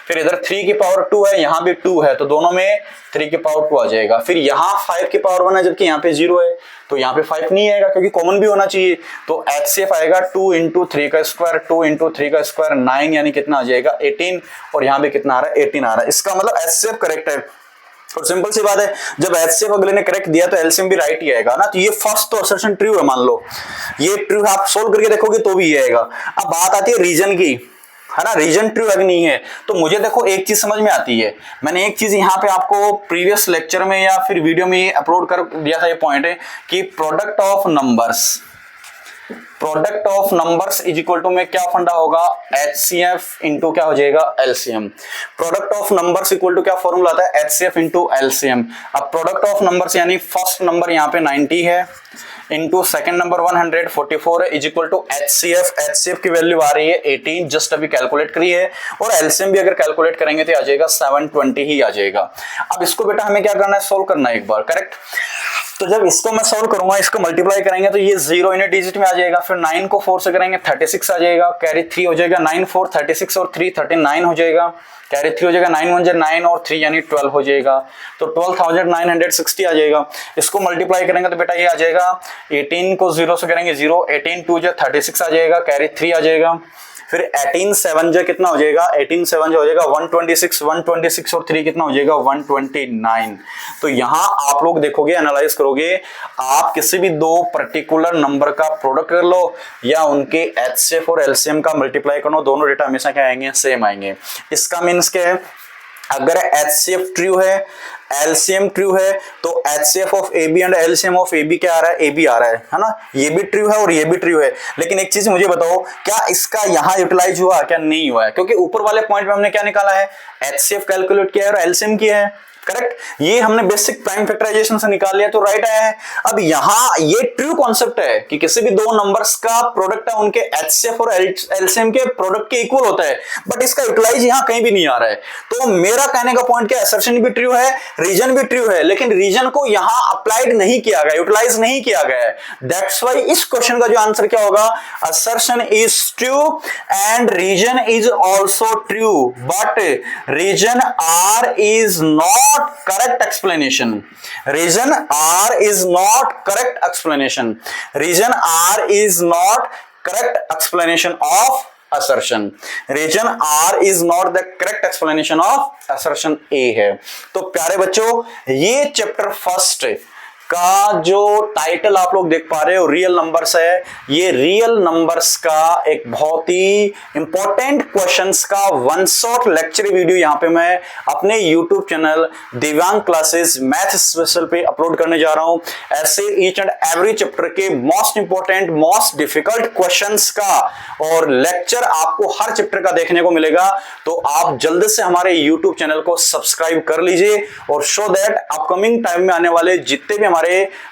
फिर इधर 3 की पावर 2 है, यहाँ भी 2 है, तो दोनों में 3 की पावर 2 आ जाएगा। फिर यहाँ 5 की पावर 1 है जबकि यहाँ पे 0 है, तो यहाँ पे 5 नहीं आएगा क्योंकि कॉमन भी होना चाहिए। तो HCF आएगा 2 इंटू 3 का स्क्वायर, 2 इंटू 3 का स्क्वायर 9, यानी कितना आ जाएगा 18, और यहाँ पे कितना आ रहा है 18 आ रहा है। इसका मतलब HCF करेक्ट है। और सिंपल सी बात है जब HCF अगले ने करेक्ट दिया तो LCM भी राइट ही आएगा ना। तो ये फर्स्ट तो असर्शन ट्रू है, मान लो ये ट्रू है, आप सोल्व करके देखोगे तो भी ये आएगा। अब बात आती है रीजन की, है ना, रीजन ट्रू है कि नहीं है। तो मुझे देखो एक चीज समझ में आती है, मैंने एक चीज यहाँ पे आपको प्रीवियस लेक्चर में या फिर वीडियो में अपलोड कर दिया था, ये पॉइंट है कि product of numbers is equal to में क्या फंडा होगा HCF इंटू क्या हो जाएगा LCM। Product of numbers equal to क्या फॉर्मूला आता है HCF इंटू LCM। अब प्रोडक्ट ऑफ नंबर्स यानी फर्स्ट नंबर यहाँ पे 90 है इंटू सेकंड नंबर 144 है इज इक्वल टू HCF की वैल्यू आ रही है 18, जस्ट अभी कैलकुलेट करी है, और LCM भी अगर कैलकुलेट करेंगे तो आ जाएगा 720 ही आ जाएगा। अब इसको बेटा हमें क्या करना है, सोल्व करना है एक बार, करेक्ट। तो जब इसको मैं सॉल्व करूंगा, इसको मल्टीप्लाई करेंगे तो ये 0 यूनिट डिजिट में आ जाएगा, फिर 9 को 4 से करेंगे 36 आ जाएगा, कैरी 3 हो जाएगा, 9 4 36 और 3 39 हो जाएगा, कैरी 3 हो जाएगा, 9 1 9 और 3 यानी 12 हो जाएगा, तो 12,960 आ जाएगा। इसको मल्टीप्लाई करेंगे तो बेटा ये आ जाएगा, 18 को 0 से करेंगे 0, 18 2 36 आ जाएगा, कैरी 3 आ जाएगा, फिर 18 7 जो कितना हो जाएगा, 18 7 जो हो जाएगा 126 और 3 कितना हो जाएगा 129। तो यहां आप लोग देखोगे, एनालाइज करोगे, आप किसी भी दो पर्टिकुलर नंबर का प्रोडक्ट कर लो या उनके एचसीएफ और एलसीएम का मल्टीप्लाई करो, दोनों डेटा हमेशा क्या आएंगे, सेम आएंगे। इसका मीन्स क्या है, अगर एचसीएफ ट्रू है, एलसीएम ट्रू है, तो HCF of A B and LCM of A B क्या आ रहा है, एबी आ रहा है ना, ये भी ट्रू है और ये भी ट्रू है। लेकिन एक चीज मुझे बताओ, क्या इसका यहां यूटिलाइज हुआ, क्या नहीं हुआ है, क्योंकि ऊपर वाले पॉइंट में हमने क्या निकाला है, एचसीएफ कैलकुलेट किया है और एलसीएम किया है, करेक्ट, ये हमने बेसिक प्राइम फैक्टराइजेशन से निकाल लिया तो राइट आया है। अब यहां ये ट्रू कॉन्सेप्ट है कि किसी भी दो नंबर्स का प्रोडक्ट है उनके एचसीएफ और एलसीएम के प्रोडक्ट के इक्वल होता है, बट इसका यूटिलाइज यहां कहीं भी नहीं आ रहा है। तो मेरा कहने का पॉइंट क्या, असर्शन भी ट्रू है, रीजन भी ट्रू है, लेकिन रीजन को यहां अप्लाइड नहीं किया गया, यूटिलाइज नहीं किया गया है। दैट्स व्हाई इस क्वेश्चन का जो आंसर क्या होगा, assertion is true and reason is also true, but reason R is not correct explanation. Reason R is not correct explanation. Reason R is not correct explanation of assertion. Reason R is not the correct explanation of assertion A है। तो प्यारे बच्चों, ये चैप्टर फर्स्ट का जो टाइटल आप लोग देख पा रहे हो, रियल नंबर्स है, ये रियल नंबर्स का एक बहुत ही इंपॉर्टेंट क्वेश्चंस का वन शॉट लेक्चर वीडियो यहां पे मैं अपने यूट्यूब चैनल दिव्यांग क्लासेस मैथ स्पेशल पे अपलोड करने जा रहा हूं। ऐसे ईच एंड एवरी चैप्टर के most important, most difficult questions का और लेक्चर आपको हर चैप्टर का देखने को मिलेगा। तो आप जल्द से हमारे यूट्यूब चैनल को सब्सक्राइब कर लीजिए और शो दैट अपकमिंग टाइम में आने वाले जितने भी हमारे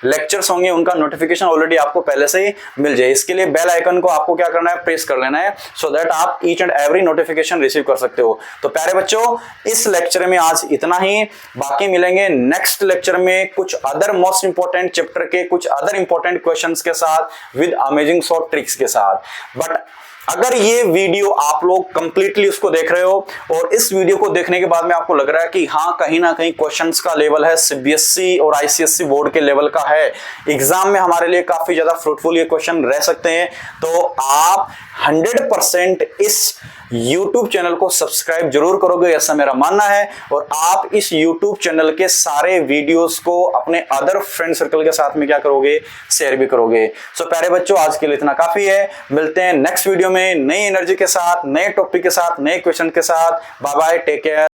लेक्चर्स होंगे उनका नोटिफिकेशन ऑलरेडी आपको पहले से ही मिल जाए। इसके लिए बेल आइकन को आपको क्या करना है, प्रेस कर लेना है, सो दैट आप each and every notification receive कर सकते हो। तो प्यारे बच्चों, इस लेक्चर में आज इतना ही, बाकी मिलेंगे नेक्स्ट लेक्चर में कुछ अदर मोस्ट इंपॉर्टेंट चैप्टर के कुछ अदर इंपॉर्टेंट क्वेश्चंस के साथ विद अमेजिंग शॉर्ट ट्रिक्स के साथ। बट अगर ये वीडियो आप लोग कंप्लीटली उसको देख रहे हो और इस वीडियो को देखने के बाद में आपको लग रहा है कि हाँ, कहीं ना कहीं क्वेश्चंस का लेवल है सीबीएसई और आईसीएसई बोर्ड के लेवल का है, एग्जाम में हमारे लिए काफी ज्यादा फ्रूटफुल ये क्वेश्चन रह सकते हैं, तो आप 100% इस YouTube चैनल को सब्सक्राइब जरूर करोगे, ऐसा मेरा मानना है। और आप इस YouTube चैनल के सारे वीडियोस को अपने अदर फ्रेंड सर्कल के साथ में क्या करोगे, शेयर भी करोगे। सो प्यारे बच्चों, आज के लिए इतना काफी है। मिलते हैं नेक्स्ट वीडियो में नई एनर्जी के साथ, नए टॉपिक के साथ, नए क्वेश्चन के साथ। Bye bye, take care.